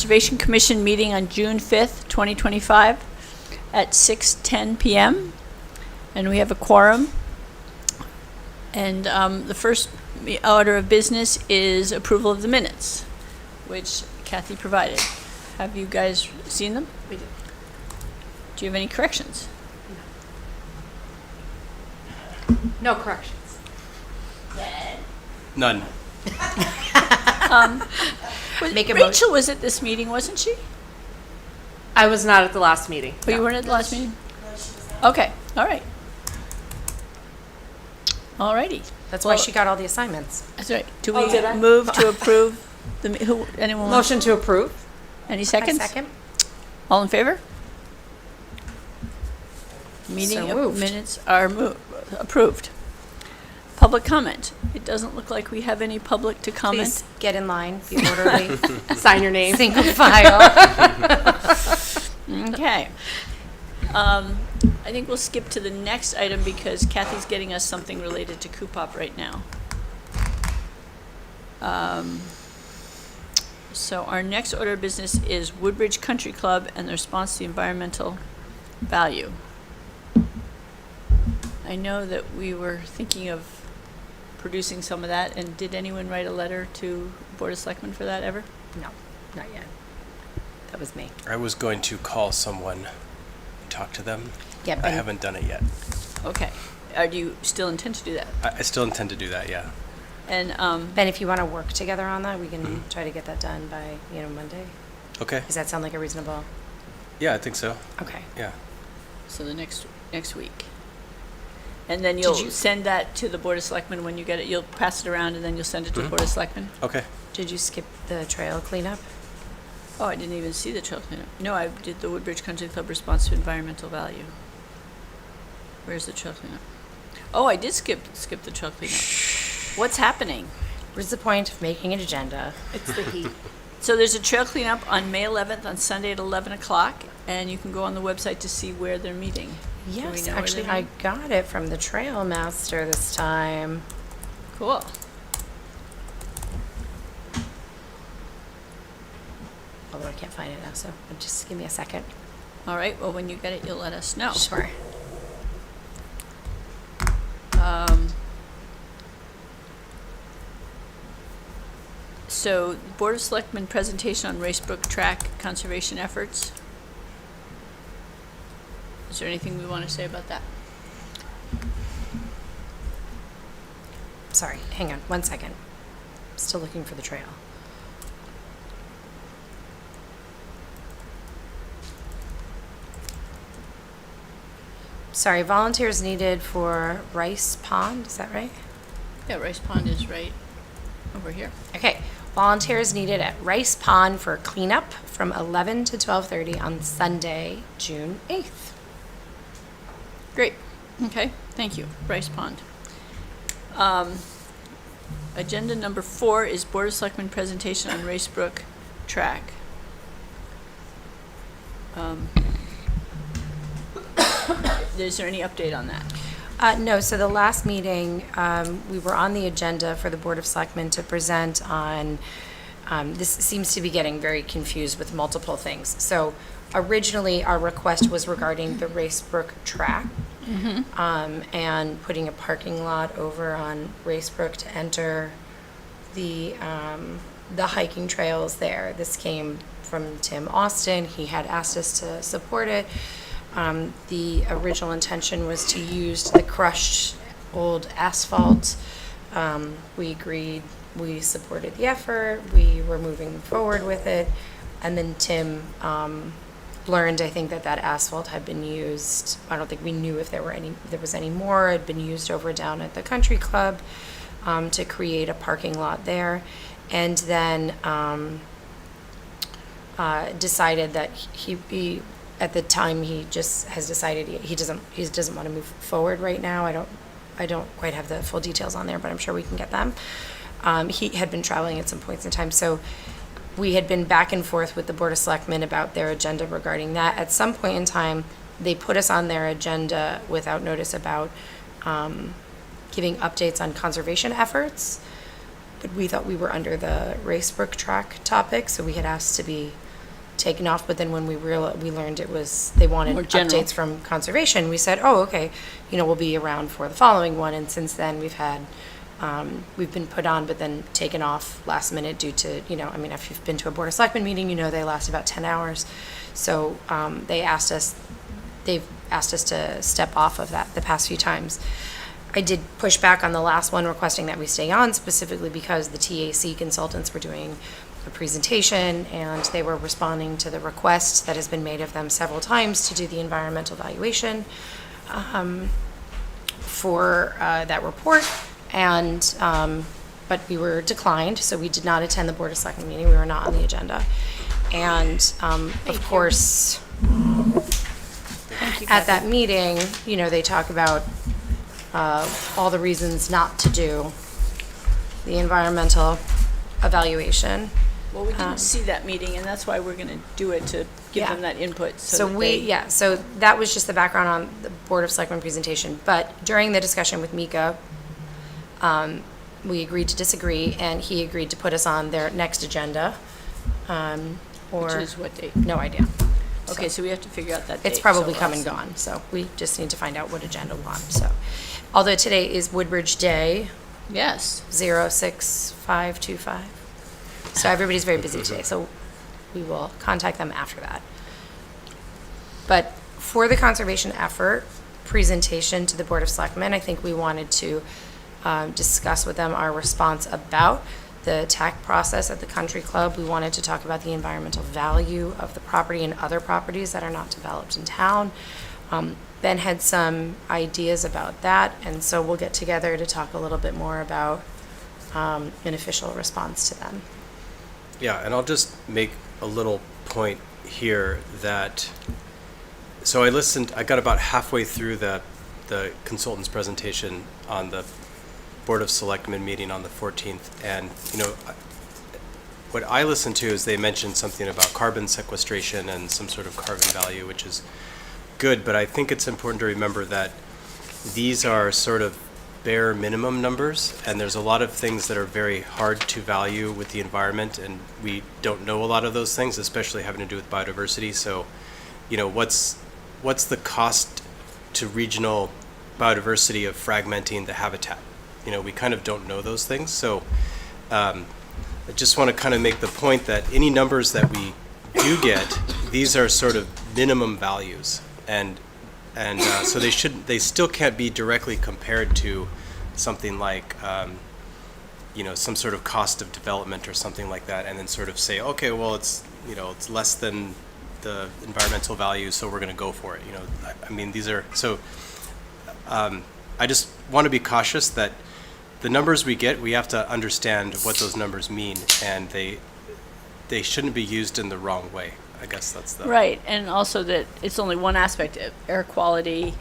Conservation Commission meeting on June 5th, 2025 at 6:10 p.m. And we have a quorum. And the first order of business is approval of the minutes, which Kathy provided. Have you guys seen them? We do. Do you have any corrections? No corrections. None. Make a Rachel was at this meeting, wasn't she? I was not at the last meeting. Oh, you weren't at the last meeting? Okay, all right. All righty. That's why she got all the assignments. That's right. Do Oh, we did I? move to approve anyone? Motion to approve. Any seconds? Second? All in favor? Meeting So moved. minutes are approved. Public comment. It doesn't look like we have any public to comment. Please get in line, be orderly, Sign your name. single file. Okay. I think we'll skip to the next item because Kathy's getting us something related to Coopop right now. So our next order of business is Woodbridge Country Club and the response to the environmental value. I know that we were thinking of producing some of that, and did anyone write a letter to Board of Selectmen for that ever? No, not yet. That was me. I was going to call someone and talk to them. Yeah, I Ben, haven't done it yet. Okay. Do you still intend to do that? I still intend to do that, yeah. And, Ben, if you want to work together on that, we can try to get that done by, Monday. Okay. Does that sound like a reasonable? Yeah, I think so. Okay. Yeah. so the next week. And then you'll you- send that to the Board of Selectmen when you get it. You'll pass it around and then you'll send it to the Board of Selectmen? Okay. Did you skip the trail cleanup? Oh, I didn't even see the trail cleanup. No, I did the Woodbridge Country Club response to environmental value. Where's the trail cleanup? Oh, I did skip the trail cleanup. What's happening? What's the point of making an agenda? It's the heat. So there's a trail cleanup on May 11th on Sunday at 11 o'clock, and you can go on the website to see where they're meeting. Do we Yes, know where actually, they're I meeting? got it from the trail master this time. Cool. Although I can't find it now, so just give me a second. All right, well, when you get it, you'll let us know. Sure. So, Board of Selectmen presentation on Racebrook Track conservation efforts. Is there anything we want to say about that? Sorry, hang on, 1 second. Still looking for the trail. Sorry, volunteers needed for Rice Pond, is that right? Yeah, Rice Pond is right over here. Okay, volunteers needed at Rice Pond for cleanup from 11 to 12:30 on Sunday, June 8th. Great. Okay, thank you. Rice Pond. Agenda number 4 is Board of Selectmen presentation on Racebrook Track. Is there any update on that? No, so the last meeting, we were on the agenda for the Board of Selectmen to present on, this seems to be getting very confused with multiple things. So originally, our request was regarding the Racebrook track, and putting a parking lot over on Racebrook to enter the hiking trails there. This came from Tim Austin. He had asked us to support it. The original intention was to use the crushed old asphalt. We agreed, we supported the effort, we were moving forward with it. And then Tim learned, I think, that asphalt had been used. I don't think we knew if there was any more. It had been used over down at the country club to create a parking lot there. And then decided that he at the time, he just has decided he doesn't want to move forward right now. I don't quite have the full details on there, but I'm sure we can get them. He had been traveling at some points in time, so we had been back and forth with the Board of Selectmen about their agenda regarding that. At some point in time, they put us on their agenda without notice about giving updates on conservation efforts, but we thought we were under the Racebrook track topic, so we had asked to be taken off, but then when we learned it was, they wanted More general. updates from conservation, we said, oh, okay, we'll be around for the following one, and since then, we've been put on, but then taken off last minute due to, if you've been to a Board of Selectmen meeting, they last about 10 hours. So they've asked us to step off of that the past few times. I did push back on the last one, requesting that we stay on, specifically because the TAC consultants were doing a presentation, and they were responding to the request that has been made of them several times to do the environmental valuation for that report. And, but we were declined, so we did not attend the Board of Selectmen meeting. We were not on the agenda. And, of course, at that meeting, they talk about all the reasons not to do the environmental evaluation. Well, we didn't see that meeting, and that's why we're going to do it, to give Yeah. them that input. So that we, they- so that was just the background on the Board of Selectmen presentation. But during the discussion with Mika, we agreed to disagree, and he agreed to put us on their next agenda. Which is what date? No idea. Okay, so we have to figure out that date. It's probably so come and I'll- gone, so we just need to find out what agenda we're on, so. Although today is Woodbridge Day, Yes. 06525. So everybody's very busy today, so we will contact them after that. But for the conservation effort presentation to the Board of Selectmen, I think we wanted to discuss with them our response about the TAC process at the country club. We wanted to talk about the environmental value of the property and other properties that are not developed in town. Ben had some ideas about that, and so we'll get together to talk a little bit more about an official response to them. Yeah, and I'll just make a little point here that, so I got about halfway through the consultant's presentation on the Board of Selectmen meeting on the 14th, and, what I listened to is they mentioned something about carbon sequestration and some sort of carbon value, which is good, but I think it's important to remember that these are sort of bare minimum numbers, and there's a lot of things that are very hard to value with the environment, and we don't know a lot of those things, especially having to do with biodiversity. So, what's the cost to regional biodiversity of fragmenting the habitat? We kind of don't know those things. So I just want to kind of make the point that any numbers that we do get, these are sort of minimum values, and so they still can't be directly compared to something like some sort of cost of development or something like that, and then sort of say, okay, well, it's less than the environmental value, so we're going to go for it. I mean, these are so. I just want to be cautious that the numbers we get, we have to understand what those numbers mean, and they shouldn't be used in the wrong way. I guess that's the Right, and also that it's only one aspect of air quality,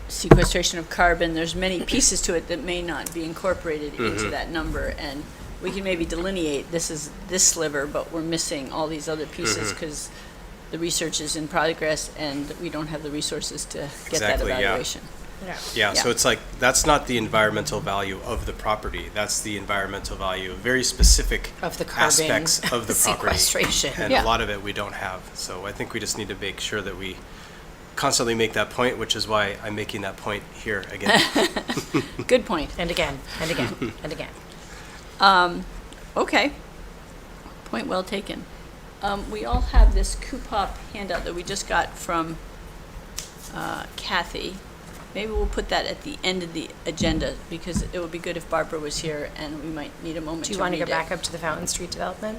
sequestration of carbon. There's many pieces to it that may not be incorporated into that number, and we can maybe delineate this is this sliver, but we're missing all these other pieces because the research is in progress and we don't have the resources to get that Exactly, yeah. evaluation. Yeah, so Yeah. it's like, that's not the environmental value of the property. That's the environmental value of very specific Of the carbon aspects of the property. sequestration. And Yeah. a lot of it we don't have. So I think we just need to make sure that we constantly make that point, which is why I'm making that point here again. Good point. And again, and again, and again. Okay. Point well taken. We all have this Coupop handout that we just got from Kathy. Maybe we'll put that at the end of the agenda, because it would be good if Barbara was here, and we might need a moment to Do you read want to go it. back up to the Fountain Street development?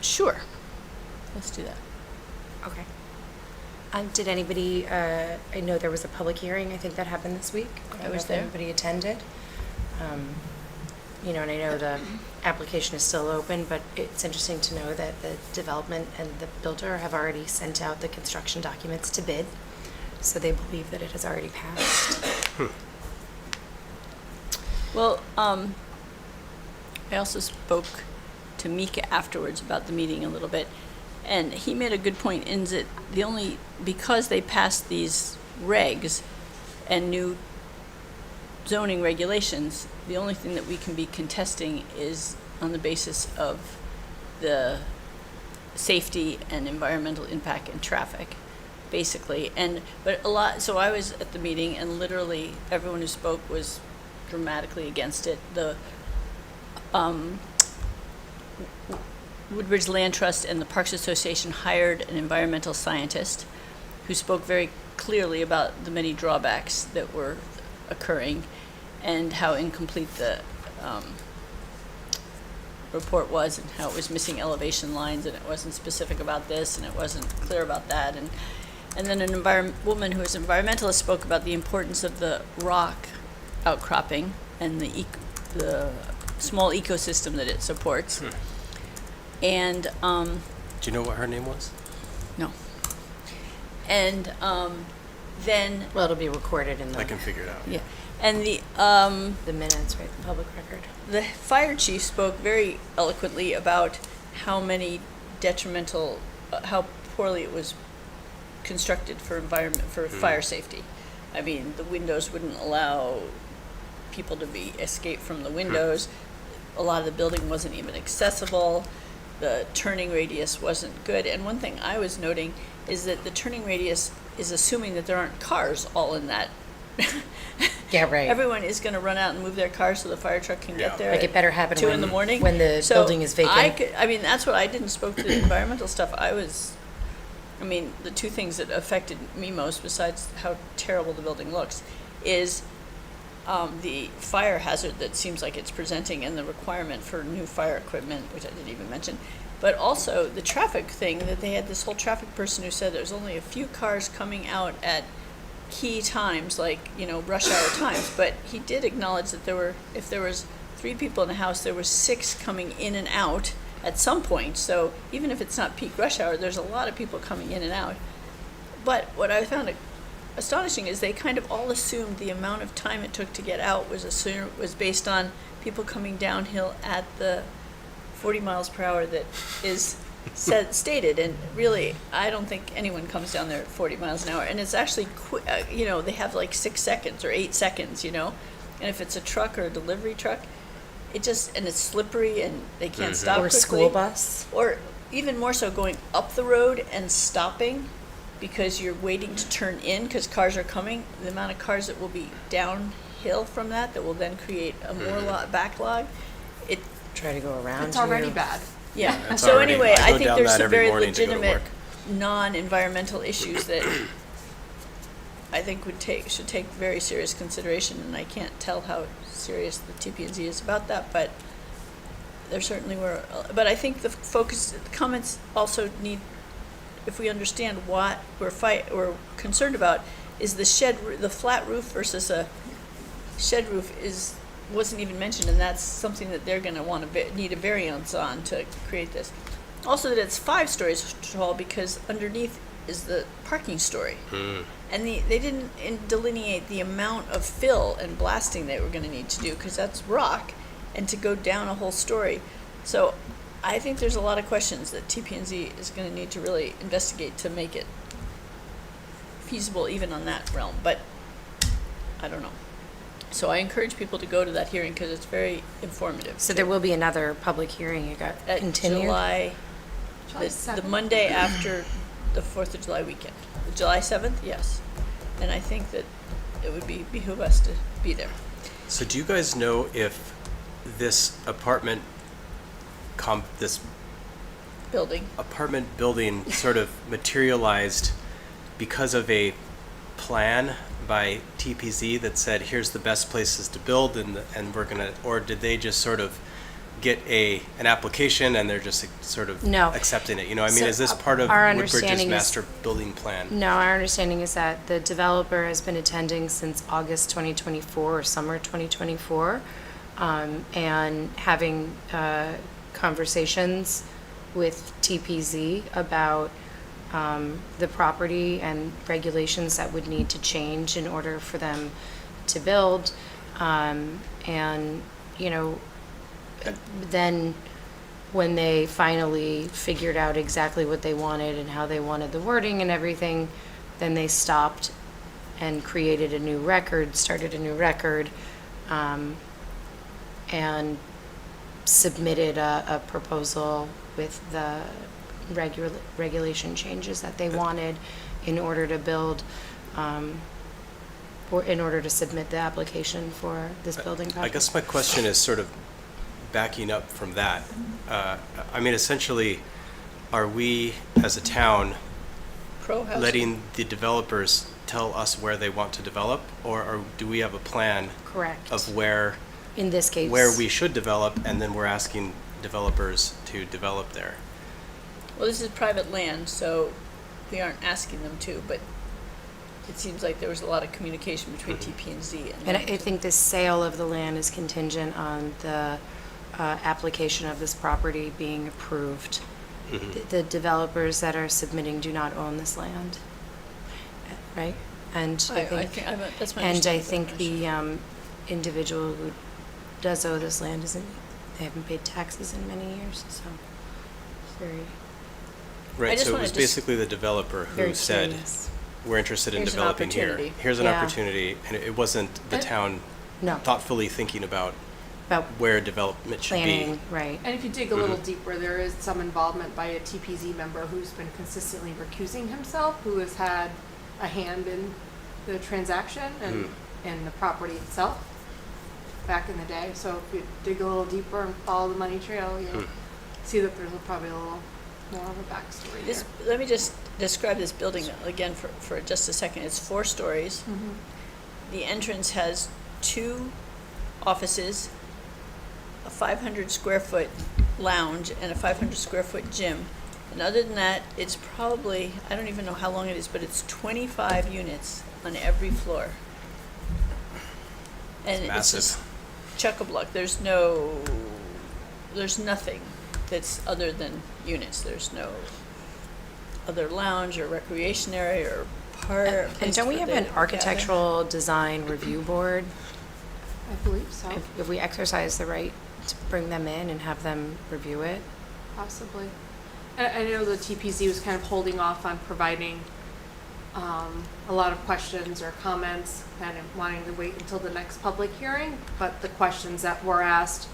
Sure. Let's do that. Okay. Did anybody, I know there was a public hearing, I think that happened this week. I was if there. Anybody attended? And I know the application is still open, but it's interesting to know that the development and the builder have already sent out the construction documents to bid, so they believe that it has already passed. Well, I also spoke to Mika afterwards about the meeting a little bit, and he made a good point in that because they passed these regs and new zoning regulations, the only thing that we can be contesting is on the basis of the safety and environmental impact and traffic, basically. So I was at the meeting, and literally everyone who spoke was dramatically against it. The Woodbridge Land Trust and the Parks Association hired an environmental scientist who spoke very clearly about the many drawbacks that were occurring and how incomplete the report was, and how it was missing elevation lines, and it wasn't specific about this, and it wasn't clear about that. And then an woman who was an environmentalist spoke about the importance of the rock outcropping and the small ecosystem that it supports. And Do you know what her name was? no. And then Well, it'll be recorded in I can figure it out. yeah, and the minutes, right, the public record. the fire chief spoke very eloquently about how many detrimental, how poorly it was constructed for fire safety. I mean, the windows wouldn't allow people to escape from the windows. A lot of the building wasn't even accessible. The turning radius wasn't good. And one thing I was noting is that the turning radius is assuming that there aren't cars all in that. Yeah, right. Everyone is going to run out and move their cars so the fire truck can Yeah. get there. Like it better happen 2 in the morning when the So building is vacant. I mean, that's what I didn't spoke to the environmental stuff. I mean, the two things that affected me most, besides how terrible the building looks, is the fire hazard that seems like it's presenting, and the requirement for new fire equipment, which I didn't even mention. But also the traffic thing, that they had this whole traffic person who said there's only a few cars coming out at key times, like, rush hour times. But he did acknowledge that if there was 3 people in a house, there was 6 coming in and out at some point. So even if it's not peak rush hour, there's a lot of people coming in and out. But what I found astonishing is they kind of all assumed the amount of time it took to get out was based on people coming downhill at the 40 miles per hour that is stated. And really, I don't think anyone comes down there at 40 miles an hour. And it's actually, they have like 6 seconds or 8 seconds, And if it's a truck or a delivery truck, and it's slippery and they can't stop Or quickly. a school bus. Or even more so, going up the road and stopping because you're waiting to turn in because cars are coming. The amount of cars that will be downhill from that will then create a more backlog. Try to go around It's already you. bad. Yeah. It's So already- anyway, I I go think down there's that some every very morning to go to legitimate work. non-environmental issues that I think should take very serious consideration, and I can't tell how serious the TP&Z is about that, but there certainly were. But I think the comments also need, if we understand what we're concerned about, is the flat roof versus a shed roof wasn't even mentioned, and that's something that they're going to need a variance on to create this. Also, that it's 5 stories tall because underneath is the parking story. And they didn't delineate the amount of fill and blasting they were going to need to do, because that's rock, and to go down a whole story. So I think there's a lot of questions that TP&Z is going to need to really investigate to make it feasible even on that realm. But I don't know. So I encourage people to go to that hearing because it's very informative. So there will be another public hearing. It got At continued? July, July the 7th? Monday after the 4th of July weekend. July 7th, yes. And I think that it would behoove us to be there. So do you guys know if this this Building. apartment building sort of materialized because of a plan by TPZ that said, here's the best places to build, and we're gonna, or did they just sort of get an application and they're just sort of No. accepting it? I mean, So, is this part of our Woodbridge's understanding is- master building plan? No, our understanding is that the developer has been attending since August 2024 or summer 2024, and having conversations with TPZ about the property and regulations that would need to change in order for them to build. And, then when they finally figured out exactly what they wanted and how they wanted the wording and everything, then they stopped and created a new record, started a new record, and submitted a proposal with the regulation changes that they wanted in order to build, or in order to submit the application for this building project. I guess my question is sort of backing up from that. I mean, essentially, are we as a town Pro-housing. letting the developers tell us where they want to develop, or do we have a plan Correct. of where In this case. we should develop, and then we're asking developers to develop there? Well, this is private land, so we aren't asking them to, but it seems like there was a lot of communication between TP and Z. And I think the sale of the land is contingent on the application of this property being approved. The developers that are submitting do not own this land, right? And I think, that's my and I understanding. think the individual who does owe this land they haven't paid taxes in many years, so it's very, Right, just so it wanna was basically the developer very who said, curious. we're interested in Here's an developing here. opportunity. Here's an Yeah. opportunity, and it wasn't the town No, thoughtfully thinking about about where development should be. planning, right. And if you dig a Mm-hmm. little deeper, there is some involvement by a TPZ member who's been consistently recusing himself, who has had a hand in the transaction and the property itself back in the day. So if you dig a little deeper and follow the money trail, you'll see that there's probably a little more of a backstory This, there. let me just describe this building again for just a second. It's 4 stories. The entrance has 2 offices, a 500 square foot lounge, and a 500 square foot gym. And other than that, it's probably, I don't even know how long it is, but it's 25 units on every floor. And it's Massive. just chock-a-block. There's nothing that's other than units. There's no other lounge or recreation area or park. And don't we have an architectural design review board? I believe so, If we exercise the right to bring them in and have them review it? possibly. I know the TPZ was kind of holding off on providing a lot of questions or comments, kind of wanting to wait until the next public hearing, but the questions that were asked,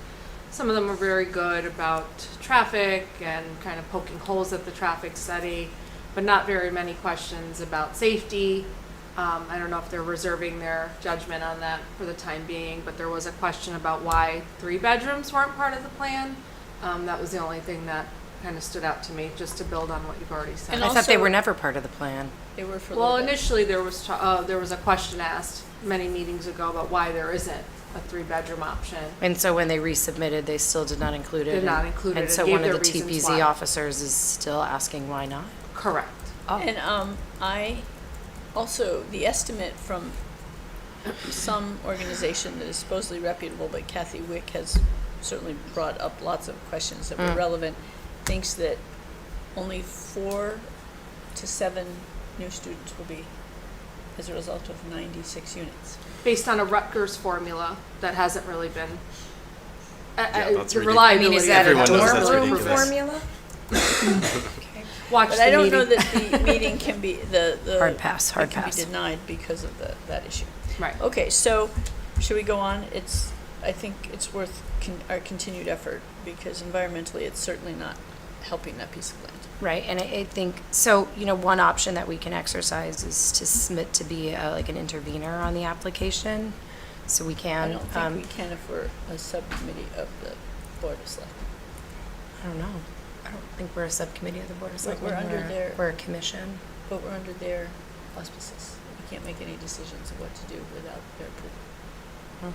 some of them were very good about traffic and kind of poking holes at the traffic study, but not very many questions about safety. I don't know if they're reserving their judgment on that for the time being, but there was a question about why 3 bedrooms weren't part of the plan. That was the only thing that kind of stood out to me, just to build on what you've already said. And I thought they also- were never part of the plan. They were for a Well, little bit. initially, there was a question asked many meetings ago about why there isn't a 3-bedroom option. And so when they resubmitted, they still did not include it? Did and- not include it And and so gave one of their the reasons TPZ why. officers is still asking why not? Correct. Oh. And I also, the estimate from some organization that is supposedly reputable, but Kathy Wick has certainly brought up lots of questions that were relevant, thinks that only 4 to 7 new students will be as a result of 96 units. Based on a Rutgers formula that hasn't really been, Yeah, that's the ridiculous. reliability. is that a Everyone knows dorm that's room ridiculous. formula? Watch But the I don't meeting. know that the meeting can be, the. Hard pass, hard it can pass. be denied because of that issue. Right. Okay, so should we go on? I think it's worth our continued effort because environmentally, it's certainly not helping that piece of land. Right, and I think, so, one option that we can exercise is to submit to be like an intervener on the application, so we I can. don't think we can if we're a subcommittee of the Board of Selectmen. I don't know. I don't think we're a subcommittee of the Board of We're- we're Selectmen. under their- We're a commission. But we're under their auspices. We can't make any decisions of what to do without their approval.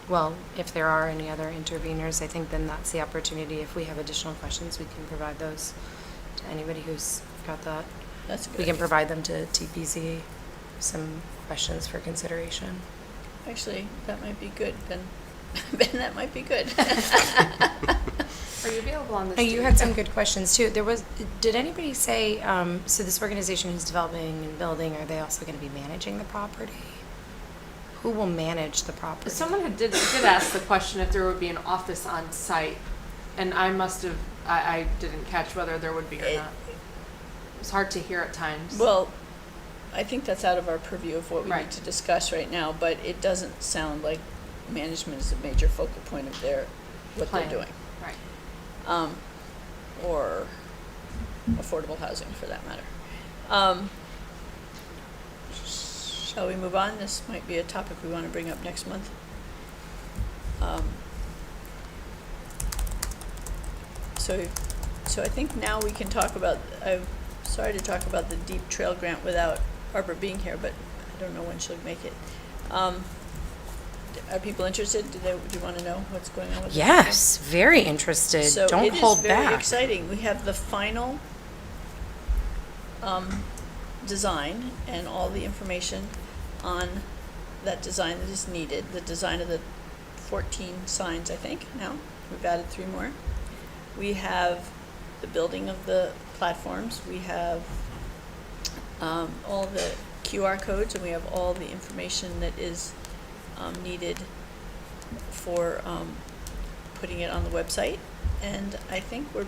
Well, if there are any other interveners, I think then that's the opportunity. If we have additional questions, we can provide those to anybody who's got that. That's a good. We can idea. provide them to TPZ, some questions for consideration. Actually, that might be good, Ben. Ben, that might be good. Are you available on this? Oh, you date? had some good questions too. Did anybody say, so this organization who's developing and building, are they also going to be managing the property? Who will manage the property? Someone did ask the question if there would be an office on site, and I must have, I didn't catch whether there would be or not. It's hard to hear at times. Well, I think that's out of our purview of what we Right. need to discuss right now, but it doesn't sound like management is a major focal point of their what they're Plan. doing. Right. Or affordable housing for that matter. Shall we move on? This might be a topic we want to bring up next month. So I think now we can talk about, I'm sorry to talk about the Deep Trail Grant without Barbara being here, but I don't know when she'll make it. Are people interested? Do you want to know what's going on with this? Yes, very interested. So Don't hold it is very back. exciting. We have the final design and all the information on that design that is needed. The design of the 14 signs, I think, now. We've added 3 more. We have the building of the platforms. We have all the QR codes, and we have all the information that is needed for putting it on the website. And I think we're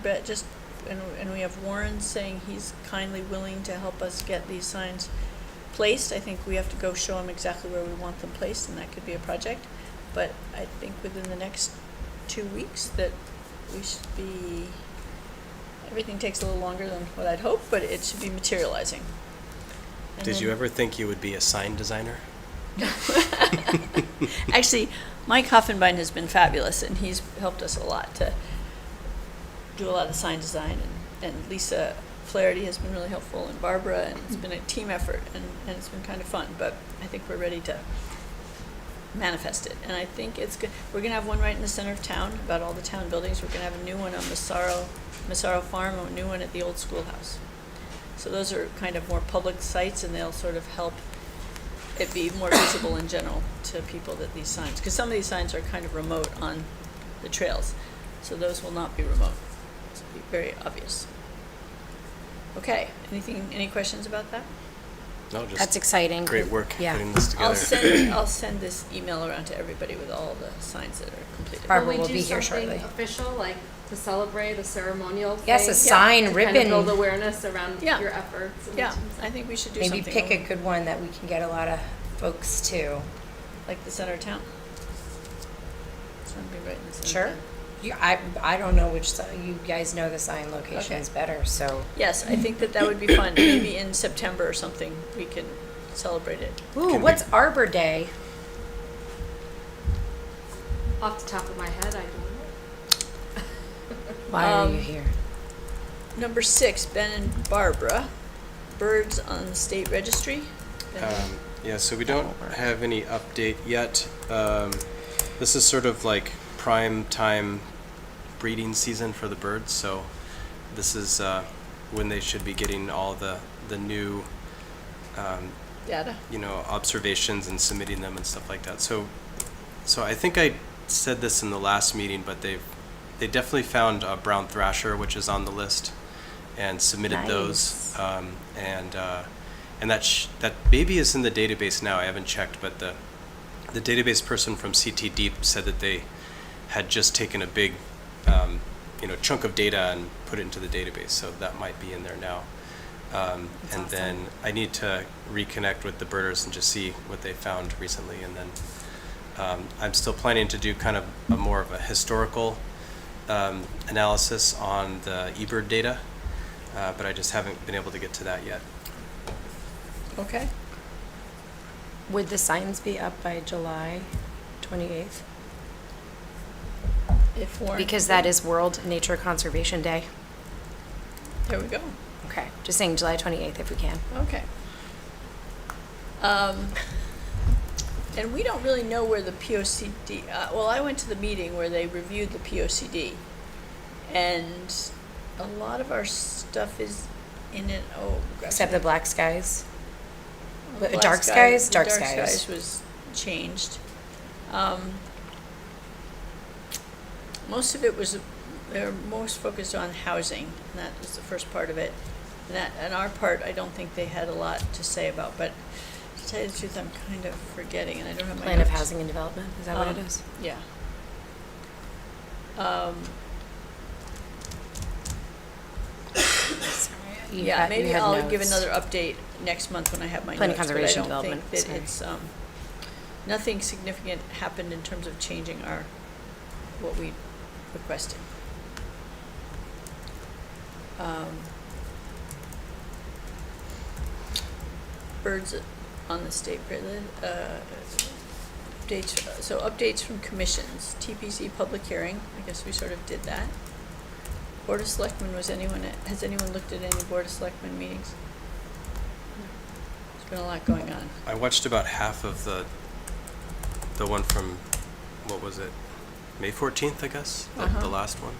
and we have Warren saying he's kindly willing to help us get these signs placed. I think we have to go show him exactly where we want them placed, and that could be a project. But I think within the next 2 weeks that we should be, everything takes a little longer than what I'd hoped, but it should be materializing. And Did then- you ever think you would be a sign designer? Actually, Mike Hoffenbein has been fabulous, and he's helped us a lot to do a lot of sign design, and Lisa Flaherty has been really helpful, and Barbara, and it's been a team effort, and it's been kind of fun, but I think we're ready to manifest it, and I think it's good. We're gonna have one right in the center of town, about all the town buildings. We're gonna have a new one on Massaro Farm, and a new one at the old schoolhouse. So those are kind of more public sites, and they'll sort of help it be more visible in general to people that these signs, because some of these signs are kind of remote on the trails, so those will not be remote. It'll be very obvious. Okay, any questions about that? No, just That's exciting. great work Yeah. putting this together. I'll send this email around to everybody with all the signs that are completed. Barbara Will will we be do here something shortly. official, like to celebrate a ceremonial thing? Yes, a sign, To ribbon. kind of build awareness around Yeah. your efforts. And Yeah, I think we should do Maybe something. pick a good one that we can get a lot of folks to. Like the center of town. So it'll be right in the center. Sure. of town. I don't know which, you guys know the sign locations Okay. better, so. Yes, I think that would be fun. Maybe in September or something, we can celebrate it. Ooh, Can what's Arbor Day? Off the top of my head, I don't know. Why are you Um, here? Number 6, Ben and Barbara, birds on the state registry. Ben- Yeah, so we don't have any update yet. This is sort of like prime time breeding season for the birds, so this is when they should be getting all the new Data. observations and submitting them and stuff like that. So I think I said this in the last meeting, but they definitely found a brown thrasher, which is on the list, and submitted those. And that baby is in the database now. I haven't checked, but the database person from CT Deep said that they had just taken a big chunk of data and put it into the database, so that might be in there now. And then I need to reconnect with the birders and just see what they found recently, and then I'm still planning to do kind of more of a historical analysis on the eBird data, but I just haven't been able to get to that yet. Okay. Would the signs be up by July 28th? If Warren. Because that is World Nature Conservation Day. There we go. Okay, just saying July 28th if we can. Okay. And we don't really know where the POCD, well, I went to the meeting where they reviewed the POCD, and a lot of our stuff is in it, Except the black skies. the Dark Black skies? the Dark Dark skies. skies was changed. Most of it was, they're most focused on housing, and that was the first part of it. And our part, I don't think they had a lot to say about, but to tell you the truth, I'm kind of forgetting, and I don't have my Plan of notes. Housing and Development, is that what it is? Yeah. Yeah, maybe I'll give another update next month when I have my Plan of notes, but I Conservation don't think Development, that sorry. it's, nothing significant happened in terms of changing what we requesting. Birds on the state grid, updates, so updates from commissions, TPC public hearing, I guess we sort of did that. Board of Selectmen, has anyone looked at any Board of Selectmen meetings? There's been a lot going on. I watched about half of the one from, what was it, May 14th, I guess, the last one.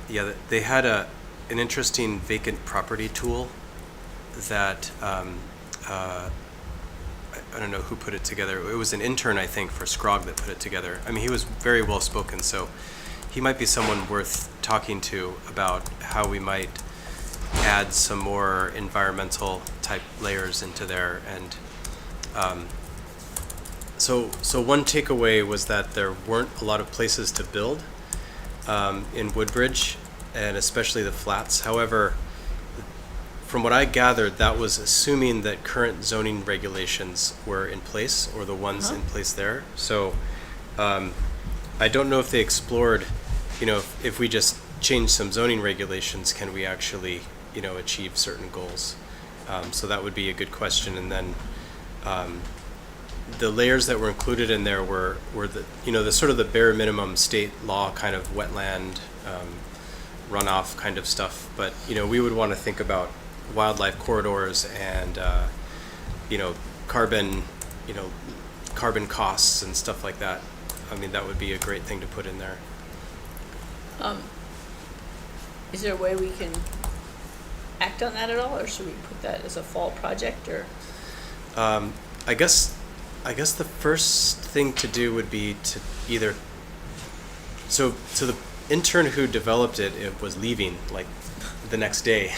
Yeah, they had an interesting vacant property tool that I don't know who put it together. It was an intern, I think, for Scrog that put it together. I mean, he was very well spoken, so he might be someone worth talking to about how we might add some more environmental type layers into there. And so one takeaway was that there weren't a lot of places to build in Woodbridge, and especially the flats. However, from what I gathered, that was assuming that current zoning regulations were in place, or the ones in place there. So I don't know if they explored, if we just change some zoning regulations, can we actually, achieve certain goals? So that would be a good question. And then the layers that were included in there were the, the sort of the bare minimum state law kind of wetland runoff kind of stuff. But, we would want to think about wildlife corridors and, carbon costs and stuff like that. I mean, that would be a great thing to put in there. Is there a way we can act on that at all, or should we put that as a fall project, or? I guess the first thing to do would be to either, so the intern who developed it was leaving like the next day.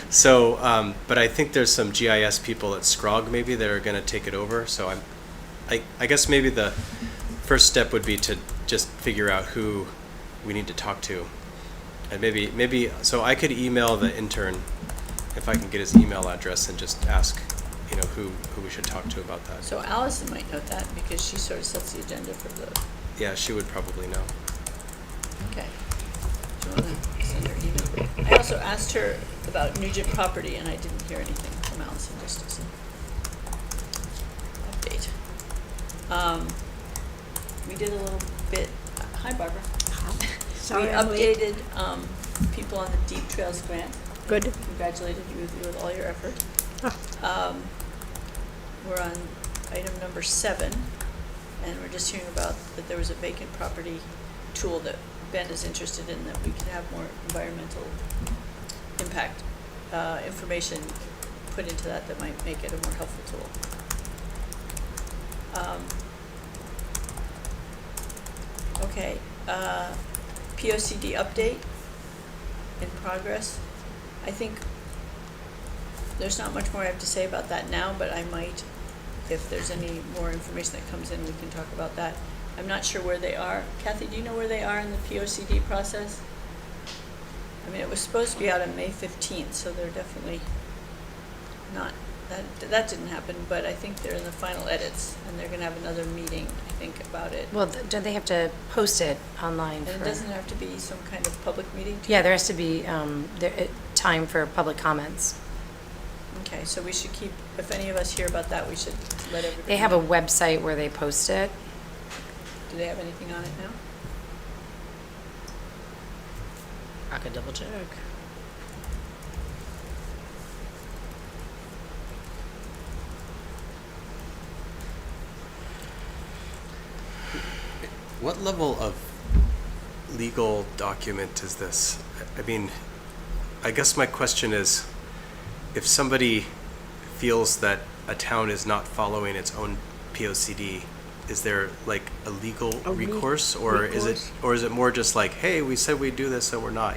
So, but I think there's some GIS people at Scrog maybe that are going to take it over. So I guess maybe the first step would be to just figure out who we need to talk to. And maybe, so I could email the intern if I can get his email address and just ask, who we should talk to about that. So Allison might know that because she sort of sets the agenda for the, Yeah, she would probably know. okay. Do you want to send her email? I also asked her about Nugent property and I didn't hear anything from Allison, just as an update. We did a little bit, hi Barbara. Sorry, We I'm late. updated people on the Deep Trails grant. Good. Congratulated you with all your effort. We're on item number 7, and we're just hearing about that there was a vacant property tool that Ben is interested in, that we can have more environmental impact information put into that might make it a more helpful tool. Okay, POCD update in progress. I think there's not much more I have to say about that now, but I might, if there's any more information that comes in, we can talk about that. I'm not sure where they are. Kathy, do you know where they are in the POCD process? I mean, it was supposed to be out on May 15th, so they're definitely not, that didn't happen, but I think they're in the final edits, and they're gonna have another meeting, I think, about it. Well, don't they have to post it online? And it for- doesn't have to be some kind of public meeting? Yeah, there has to be time for public comments. Okay, so we should keep, if any of us hear about that, we should let everybody They have a know. website where they post it. Do they have anything on it now? I could double check. What level of legal document is this? I mean, I guess my question is, if somebody feels that a town is not following its own POCD, is there like a legal recourse, or is it more just like, hey, we said we'd do this and we're not,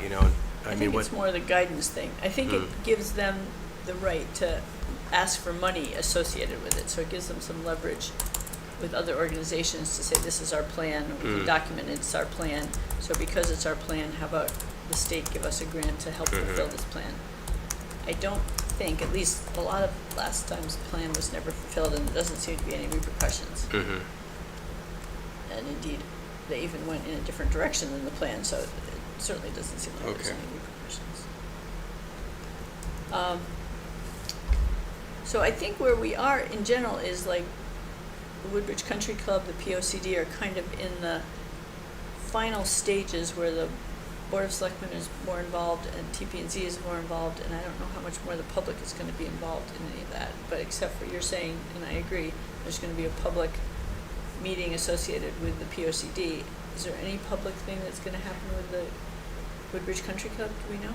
I think it's more the guidance thing. I think it gives them the right to ask for money associated with it, so it gives them some leverage with other organizations to say, this is our plan, we can document it's our plan, so because it's our plan, how about the state give us a grant to help fulfill this plan? I don't think, at least a lot of last time's plan was never fulfilled, and there doesn't seem to be any repercussions. And indeed, they even went in a different direction than the plan, so it certainly doesn't seem like there's Okay. any repercussions. So I think where we are in general is like the Woodbridge Country Club, the POCD are kind of in the final stages where the Board of Selectmen is more involved and TP&Z is more involved, and I don't know how much more the public is going to be involved in any of that. But except for you're saying, and I agree, there's going to be a public meeting associated with the POCD. Is there any public thing that's going to happen with the Woodbridge Country Club? Do we know?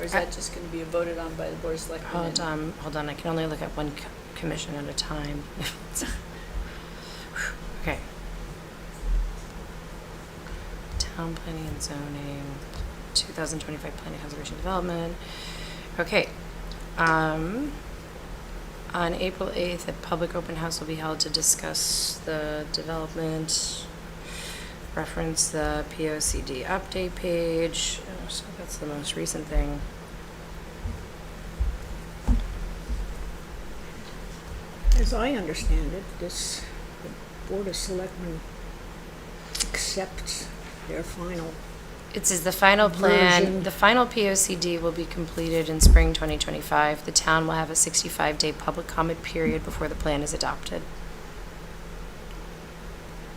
Or is that just going to be voted on by the Board of Selectmen? Hold on, I can only look at one commission at a time. Okay. Town Planning and Zoning, 2025 Planning Conservation Development. Okay. On April 8th, a public open house will be held to discuss the development, reference the POCD update page. Oh, so that's the most recent thing. As I understand it, the Board of Selectmen accepts their final. It says the final plan, Version. the final POCD will be completed in spring 2025. The town will have a 65-day public comment period before the plan is adopted.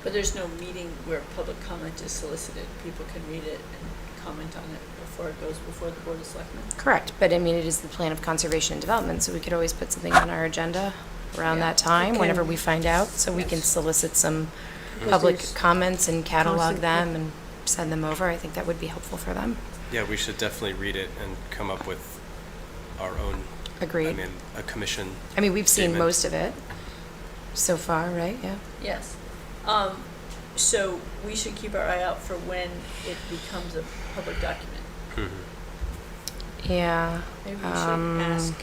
But there's no meeting where public comment is solicited. People can read it and comment on it before it goes before the Board of Selectmen. Correct, but I mean, it is the plan of conservation and development, so we could always put something on our agenda around Yeah. that time, Okay. whenever we find out, so we can Yes. solicit some Because public there's comments and catalog constant- them and send them over. I think that would be helpful for them. Yeah, we should definitely read it and come up with our own, I Agreed. mean, a commission. I mean, we've seen statement. most of it so far, right? Yeah. Yes. So we should keep our eye out for when it becomes a public document. Yeah. Maybe we should ask.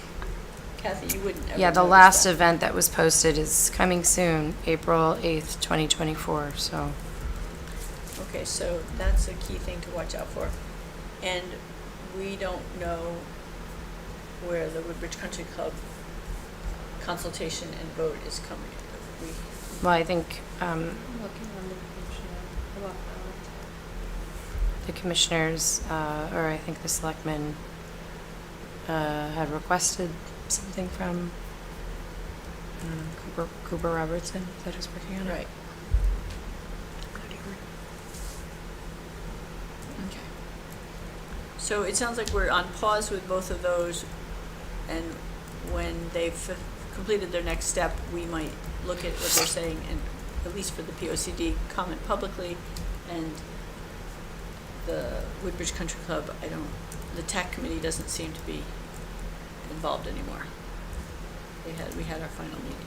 Kathy, you wouldn't ever Yeah, the notice last that. event that was posted is coming soon, April 8th, 2024, so. Okay, so that's a key thing to watch out for. And we don't know where the Woodbridge Country Club consultation and vote is coming. Well, I think Looking on the page, yeah. About the commissioners, or I think the selectmen, had requested something from Cooper Robertson, that is working on it. Right. Okay. So it sounds like we're on pause with both of those, and when they've completed their next step, we might look at what they're saying, and at least for the POCD, comment publicly, and the Woodbridge Country Club, the TAC committee doesn't seem to be involved anymore. We had our final meeting.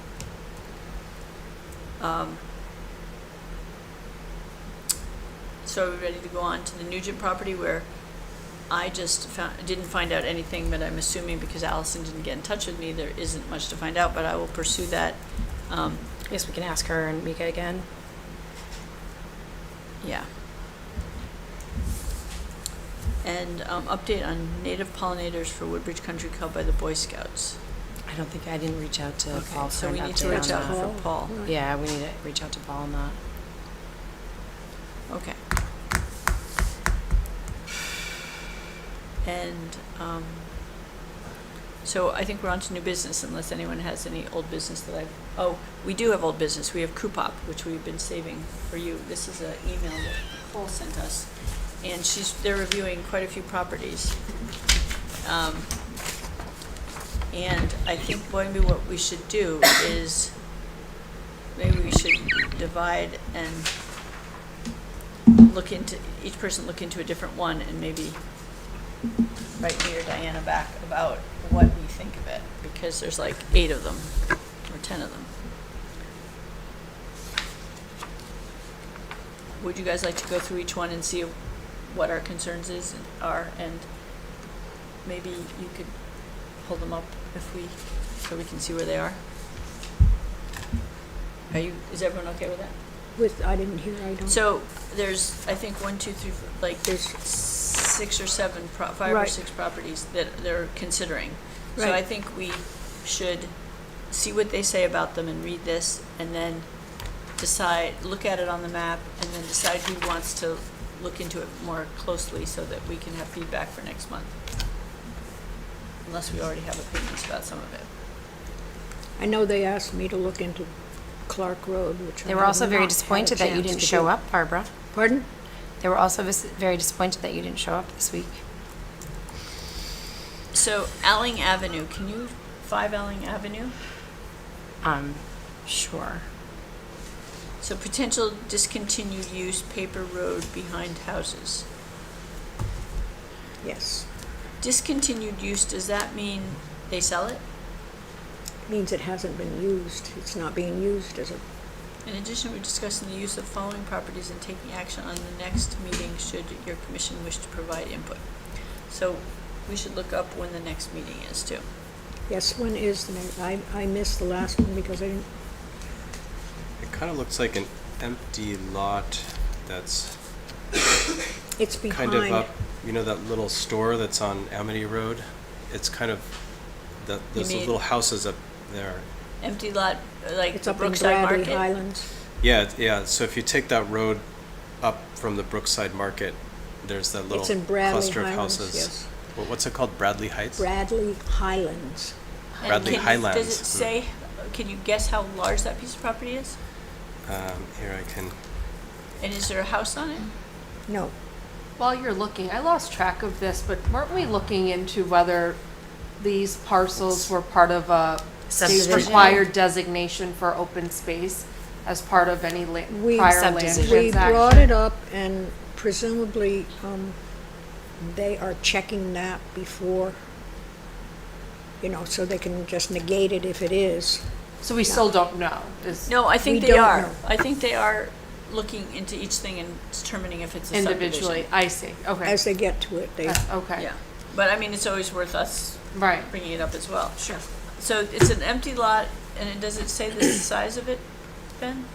So are we ready to go on to the Nugent property, where I just didn't find out anything, but I'm assuming because Allison didn't get in touch with me, there isn't much to find out, but I will pursue that. Yes, we can ask her and Mika again. Yeah. And update on native pollinators for Woodbridge Country Club by the Boy Scouts. I don't think, I didn't reach out to Paul for So an we need to update reach on out that. for Paul. Yeah, we need to reach out to Paul on that. Okay. And, so I think we're on to new business, unless anyone has any old business we do have old business. We have Coupop, which we've been saving for you. This is an email that Nicole sent us, and they're reviewing quite a few properties. And I think maybe what we should do is, maybe we should divide and each person look into a different one, and maybe write me or Diana back about what we think of it, because there's like 8 of them, or 10 of them. Would you guys like to go through each one and see what our concerns are, and maybe you could hold them up so we can see where they are? Is everyone okay with that? I didn't hear, I don't. So there's, I think, 1, 2, 3, 4, like there's 6 or 7, 5 or Right. 6 properties that they're considering. So Right. I think we should see what they say about them and read this, and then decide, look at it on the map, and then decide who wants to look into it more closely so that we can have feedback for next month. Unless we already have opinions about some of it. I know they asked me to look into Clark Road, which I They were have also very not had a disappointed that you chance didn't to show do. up, Barbara. Pardon? They were also very disappointed that you didn't show up this week. So Alling Avenue, can you, 5 Alling Avenue? Sure. So potential discontinued use, paper road behind houses. Yes. Discontinued use, does that mean they sell it? Means it hasn't been used. It's not being used as a, In addition, we're discussing the use of following properties and taking action on the next meeting should your commission wish to provide input. So we should look up when the next meeting is too. yes, when is the next, I missed the last one because I didn't, It kind of looks like an empty lot that's it's kind behind. of up, you know, that little store that's on Amity Road? It's kind of, those mean- little houses up there. Empty lot, like It's up in Brookside Bradley Market? Highlands. Yeah, so if you take that road up from the Brookside Market, there's that little It's in Bradley cluster of Highlands, houses. yes. What's it called, Bradley Heights? Bradley Highlands. And Bradley Highlands. Does it say, can you guess how large that piece of property is? Here I can, And is there a house on it? No, While you're looking, I lost track of this, but weren't we looking into whether these parcels were part of a state Subdivision. required designation for open space as part of any We- prior land Subdivision. we transaction? brought it up and presumably, they are checking that before, you know, so they can just negate it if it is. So we still don't know. Is No, I think We they don't are. know. I think they are looking into each thing and determining if it's a subdivision. individually. I see. Okay. As they get to it, they, Okay. Yeah, but I mean, it's always worth us Right. bringing it up as well. Sure. So it's an empty lot, and does it say the size of it, Ben?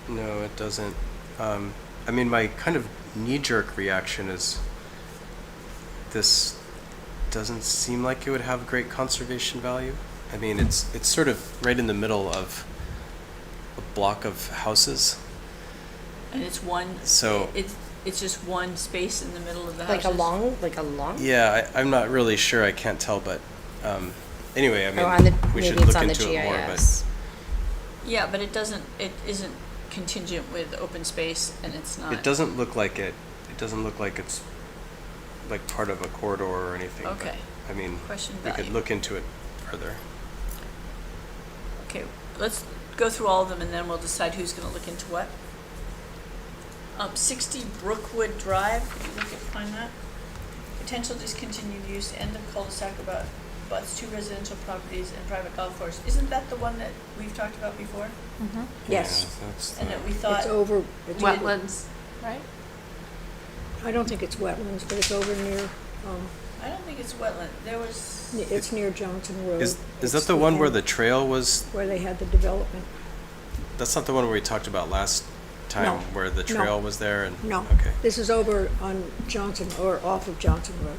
no, it doesn't. I mean, my kind of knee-jerk reaction is this doesn't seem like it would have great conservation value. I mean, it's sort of right in the middle of a block of houses. And it's one, So- it's just one space in the middle of the houses? Like a long? Yeah, I'm not really sure. I can't tell, but anyway, I mean, Oh, on the, we maybe should it's look on the into it more. But GIS. Yeah, but it isn't contingent with open space, and it's not. it doesn't look like it. It doesn't look like it's like part of a corridor or anything. but, Okay. I mean, Question we could value. look into it further. Okay, let's go through all of them, and then we'll decide who's gonna look into what. 60 Brookwood Drive, if you look at, find that. Potential discontinued use, end of cul-de-sac about, butts 2 residential properties and private golf course. Isn't that the one that we've talked about before? yes, Yeah, that's And the- that we thought. it's over, it's, Wetlands, right? I don't think it's wetlands, but it's over near, I don't think it's wetland. There was. it's near Johnson Road. Is It's that the one where end the trail was? Where they had the development. That's not the one where we talked about last time, No, where the no. trail was there and No, Okay. this is over on Johnson, or off of Johnson Road.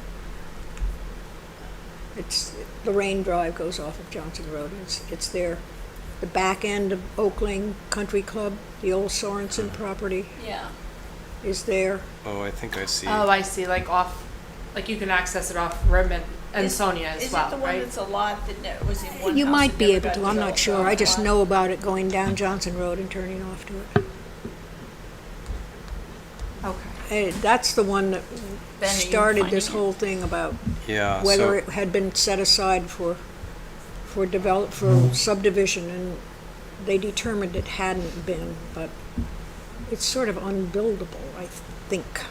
It's, Lorraine Drive goes off of Johnson Road, it's there. The back end of Oakling Country Club, the old Sorensen property Yeah. is there. Oh, I think I see. Oh, I see. Like off, like you can access it off Ribbon and Is- Sonia as well, Is it the one right? that's a lot that was in one house? You might and be never able got to, I'm not developed sure, on I that just lot? know about it going down Johnson Road and turning off to it. Okay. That's the one that Ben, are you started this finding it? whole thing about Yeah. whether so it had been set aside for subdivision, and they determined it hadn't been, but it's sort of unbuildable, I think.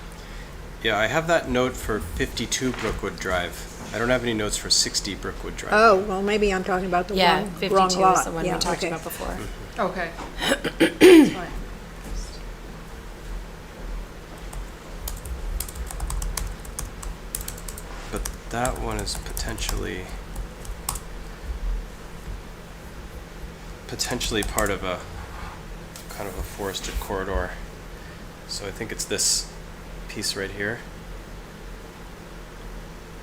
yeah, I have that note for 52 Brookwood Drive. I don't have any notes for 60 Brookwood Drive. Oh, well, maybe I'm talking about the Yeah, wrong 52 lot. is the one we Yeah, talked okay. about before. Okay. That's fine. But that one is potentially part of a kind of a forested corridor. So I think it's this piece right here.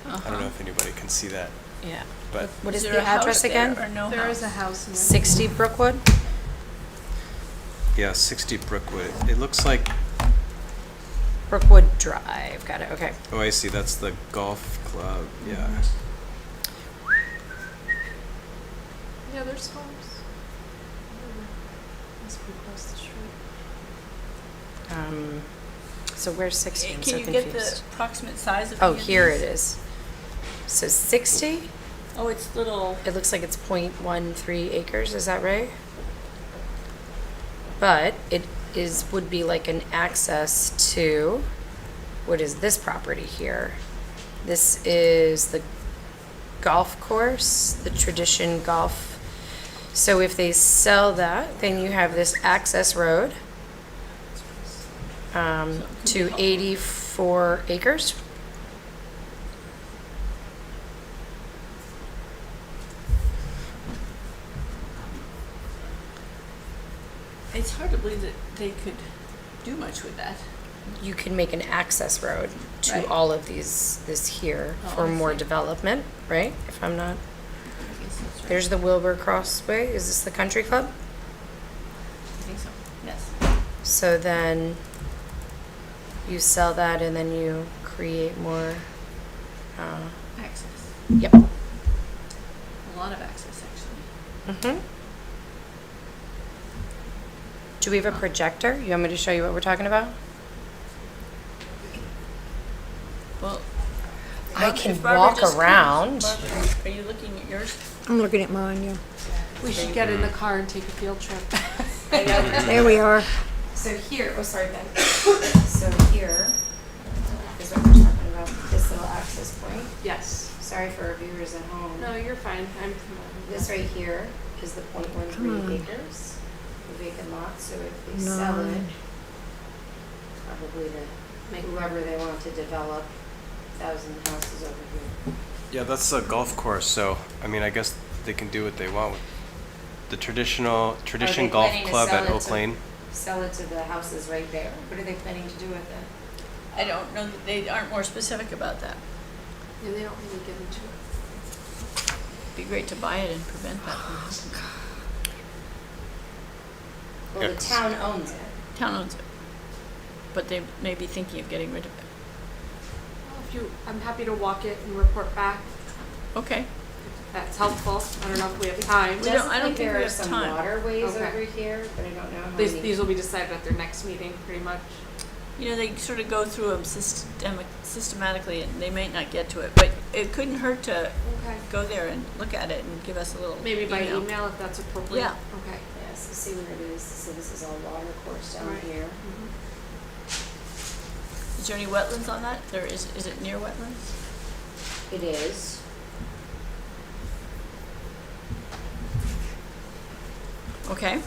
I don't know if anybody can see that. Yeah. But What is there the a house address there again? or no There is house? a house in there. 60 Brookwood? yeah, 60 Brookwood. It looks like, Brookwood Drive, got it, okay. oh, I see, that's the golf club, yeah. Yeah, there's homes. Must be across the street. So where's 60? I'm so Can you get the confused. approximate size of Oh, any of here these? it is. So 60, Oh, it's little, it looks like it's 0.13 acres, is that right? But it would be like an access to, what is this property here? This is the golf course, the Tradition Golf. So if they sell that, then you have this access road to 84 acres. it's hard to believe that they could do much with that. You can make an access road to Right. all of this here Oh, for I more see. development, right? If I'm not, I guess that's right. there's the Wilbur Crossway. Is this the country club? I think so, yes. So then you sell that and then you create more, Access, yep. a lot of access, actually. Mm-hmm. Do we have a projector? You want me to show you what we're talking about? Well. I Barbara- can if Barbara walk just comes- around. Barbara, are you looking at yours? I'm looking at mine, yeah. We should get in the car and take a field trip. There we are. So here, oh, sorry, Ben. So here is what we're talking about, this little access point. Yes. Sorry for our viewers at home. No, you're fine. This right here is the Come 0.13 on. acres, the vacant lot, so if they sell it, Nine. probably to Make whoever they want to develop, 1,000 houses over here. Yeah, that's a golf course, so, I mean, I guess they can do what they want with the Tradition Golf planning to Club sell at it Oak to- Lane. Sell it to the houses right there. What are they planning to do with it? I don't know, that they aren't more specific about that. Yeah, they don't really get into it. It'd be great to buy it and prevent that from happening. Well, the Yes. town owns it. Town owns it, but they may be thinking of getting rid of it. Well, I'm happy to walk it and report back. Okay, If that's helpful. I don't know if we have time. We don't- I don't think we have time. There are some waterways Okay. over here, but I don't know how These, many. these will be decided at their next meeting, pretty much. you know, they sort of go through them systematically, and they may not get to it, but it couldn't hurt to Okay. go there and look at it and give us a little Maybe by email if that's appropriate. Yeah. Okay. Yeah, so see where it is. So this is all water course down Right. here. Is there any wetlands on that? Is it near wetlands? It is. Okay.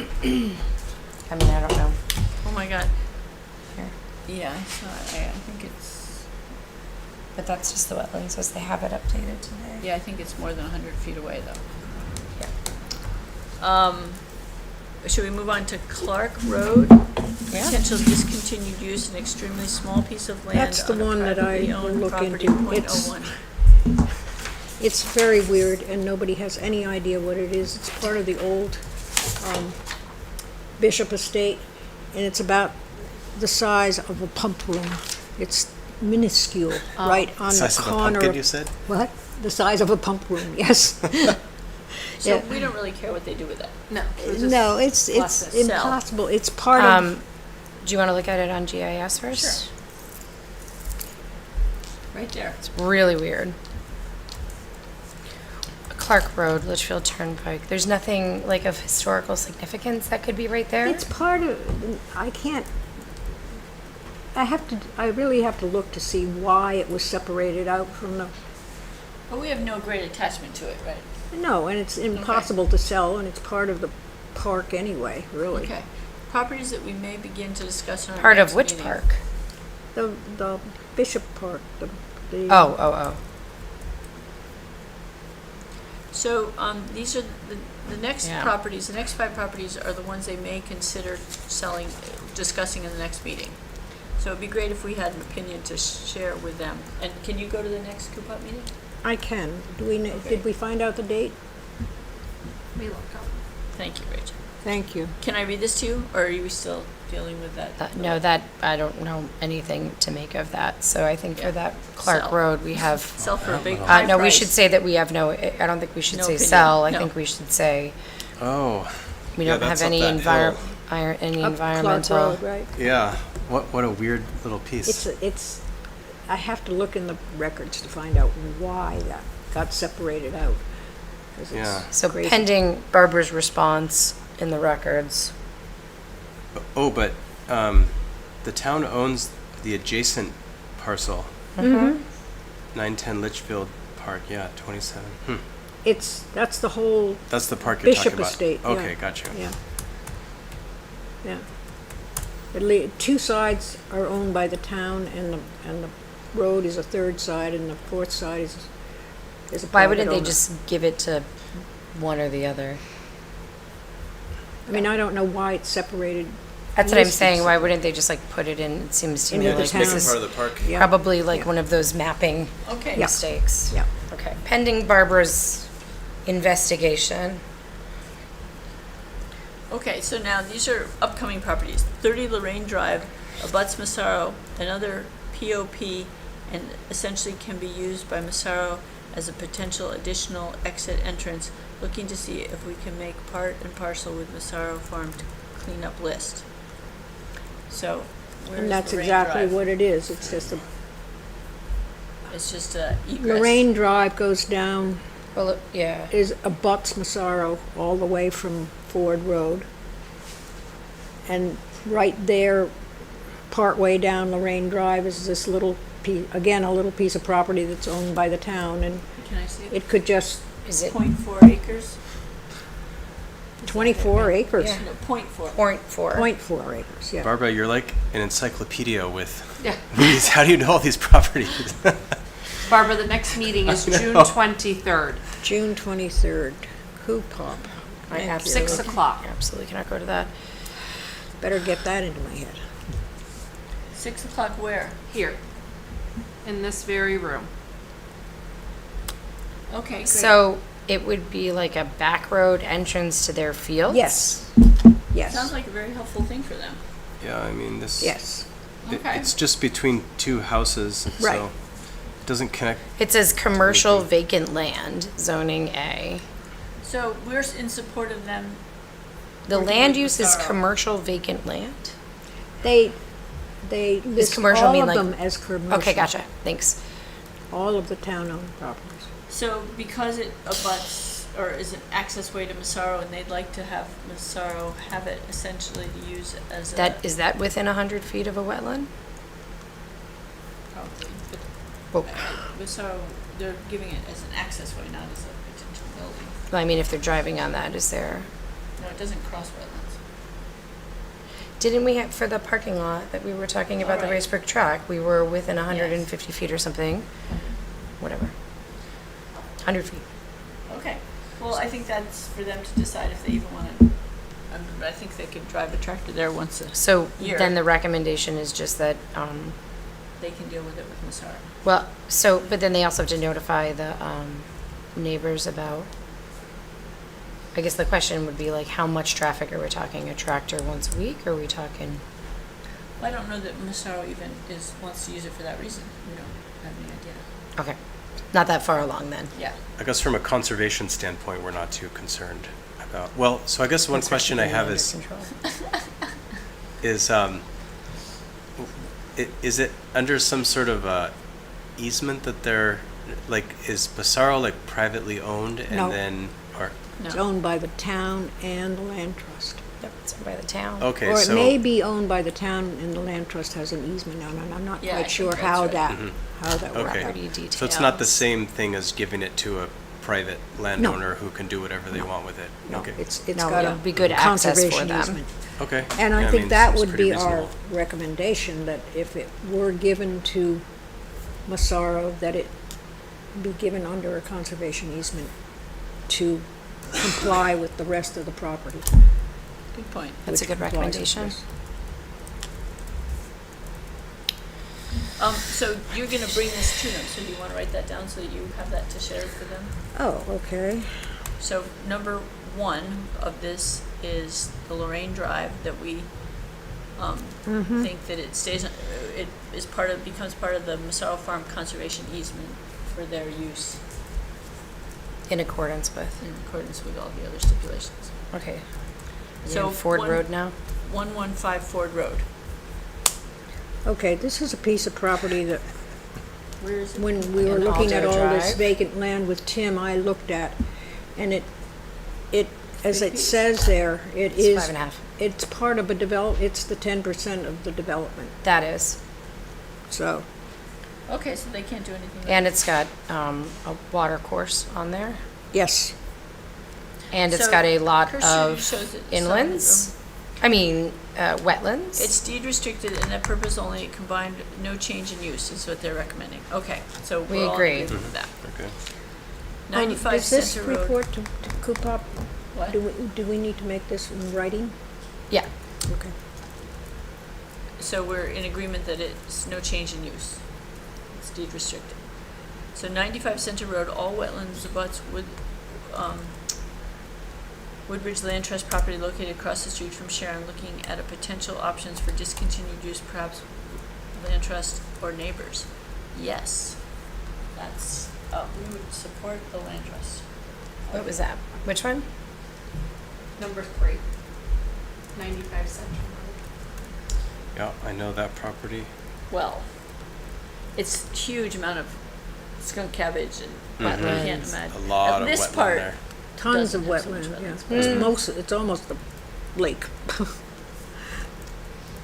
I mean, I don't know. Oh my God. Here. Yeah, I saw it. I think it's, But that's just the wetlands as they have it updated today. yeah, I think it's more than 100 feet away, though. Yeah. Should we move on to Clark Road? Yeah. Potential discontinued use, an extremely small piece of land That's the on a one that I privately will owned look property, into. 0.01. It's very weird, and nobody has any idea what it is. It's part of the old Bishop Estate, and it's about the size of a pump room. It's minuscule, right on the Size of a corner. pumpkin, you said? What? The size of a pump room, yes. So Yeah. we don't really care what they do with that. No. we'll just No, it's bless it. impossible. It's part of, Do you want to look at it on GIS first? Sure. Right there. It's really weird. Clark Road, Litchfield Turnpike. There's nothing like of historical significance that could be right there. it's part of, I really have to look to see why it was separated out from the, But we have no great attachment to it, right? no, and it's impossible to sell, and it's part of the park anyway, really. Okay. Properties that we may begin to discuss in our Part of next which meeting. park? The Bishop Park, the. Oh. So, these are the next Yeah. properties, the next 5 properties are the ones they may consider selling, discussing in the next meeting. So it'd be great if we had an opinion to share with them. And can you go to the next Coopot meeting? I can. Did we find out the date? May look up. Thank you, Rachel. Thank you. Can I read this to you, or are you still dealing with that? No, that, I don't know anything to make of that. So I think Yeah. for that Clark Sell. Road, we have, Sell for a big high no, we price. should say that we have no, I don't think we should No say opinion, sell. I no. think we should say Oh, we Yeah, don't that's have up any that hill. any Up Clark environmental. Road, right? yeah. What a weird little piece. It's, I have to look in the records to find out why that got separated out. 'Cause it's Yeah. So crazy. pending Barbara's response in the records. Oh, but the town owns the adjacent parcel. Mm-hmm. 910 Litchfield Park, yeah, 27. That's the whole, That's the park you're Bishop talking about. Estate, yeah. Okay, gotcha. yeah. Yeah. Two sides are owned by the town, and the road is a third side, and the fourth side is a Why private wouldn't they owner. just give it to one or the other? I mean, I don't know why it's separated. That's what I'm Listed saying. Why wouldn't they just like put it in? It seems to me Into the like town. Make this it is part of the park. Yeah. probably like Yeah. one of those mapping Okay. Yeah. mistakes. Yeah. Okay. Pending Barbara's investigation. Okay, so now these are upcoming properties. 30 Lorraine Drive, abuts Massaro, another POP, and essentially can be used by Massaro as a potential additional exit entrance. Looking to see if we can make part and parcel with Massaro Farm to clean up list. So, where's And that's Lorraine exactly Drive? what it is. It's just a, It's just a egress. Lorraine Drive goes down, Well, yeah. abuts Massaro all the way from Ford Road. And right there, partway down Lorraine Drive is this little piece, again, a little piece of property that's owned by the town, and Can I see it? it could just, Is it 0.4 acres? 24 acres. Yeah. No, 0.4. 0.4? 0.4 acres, yeah. Barbara, you're like an encyclopedia with Yeah. these. How do you know all these properties? Barbara, the next meeting is June 23rd, June 23rd, Coopop. I Thank you. absolutely 6 o'clock. Absolutely cannot go to that. Better get that into my head. 6 o'clock where? Here, in this very room. Okay, great. So it would be like a back road entrance to their fields? Yes, yes, Sounds like a very helpful thing for them. Yeah, I mean this. yes. Okay. It's just between two houses, Right. so it doesn't connect. It says commercial vacant land, zoning A. So we're in support of them. The Working land with use is Massaro. commercial vacant land? They list commercial all mean of like- them as commercial. Okay, gotcha. Thanks. All of the town-owned properties. So because it abuts, or is an access way to Massaro, and they'd like to have Massaro have it essentially to use as a. Is that within 100 feet of a wetland? Probably, but Well, Massaro, they're giving it as an access way, not as a potential building. I mean, if they're driving on that, is there? No, it doesn't cross wetlands. Didn't we have, for the parking lot that we were talking about, the Alright. race brick track, we were within 150 feet or something? Whatever. 100 feet. Okay, well, I think that's for them to decide if they even want to, I think they could drive a tractor there once So Year. then the recommendation is just that, they can deal with it with Massaro. well, so, but then they also have to notify the neighbors about, I guess the question would be like, how much traffic are we talking? A tractor once a week, or are we talking? Well, I don't know that Massaro even wants to use it for that reason. We don't have any idea. Okay, not that far along then. Yeah. I guess from a conservation standpoint, we're not too concerned about. Well, so I guess one question I have Under is control. is it under some sort of easement that they're like, is Massaro like privately owned and No. then or It's No. owned by the town and the land trust. Yep, it's owned by the town. okay, Or it so may be owned by the town and the land trust has an easement on it. I'm not Yeah, I quite think sure that's how right. that, Mhm. how that works Okay. out. Pretty detailed. so it's not the same thing as giving it to a private landowner who can do whatever they No. want with it. No, Okay. it's No, got it a would be good access for conservation them. easement. Okay. And Yeah, I mean, think that seems would pretty be our reasonable. recommendation, that if it were given to Massaro, that it be given under a conservation easement to comply with the rest of the property. Good point. That's a which good complies with recommendation. this. So you're gonna bring this to them, so do you wanna write that down so that you have that to share for them? Oh, okay. So number one of this is the Lorraine Drive that we think that it stays, it is becomes part of the Massaro Farm Conservation easement for their use In accordance with, in accordance with all the other stipulations. okay. So So Ford one- Road now? 115 Ford Road. Okay, this is a piece of property that Where is it? when we were And looking at Aldo all this Drive. vacant land with Tim, I looked at, and as it says there, it It's is, 5.5. it's part of it's the 10% of the development, That is. so. Okay, so they can't do anything. with And it. it's got a water course on there. Yes, And it's So, got a lot Kirsty of shows it, inlands. I mean, wetlands. It's deed restricted and that purpose only combined, no change in use is what they're recommending. Okay, so We we're all in agree. agreement with that. Okay. 95 Does this Center Road. report to Coopop, What? do we need to make this in writing? Yeah. Okay. So we're in agreement that it's no change in use. It's deed restricted. So 95 Center Road, all wetlands abuts Woodbridge Land Trust property located across the street from Sharon, looking at a potential options for discontinued use, perhaps land trust or neighbors. Yes, that's, we would support the land trust. What was that? Which one? Number 3, 95 Central Road. Yeah, I know that property. Well, it's huge amount of skunk cabbage and Mhm. I can't Wetlands. imagine. A lot At of this wetland part, there. Tons of Doesn't have so much wetland, yeah. wetlands, It's almost a lake.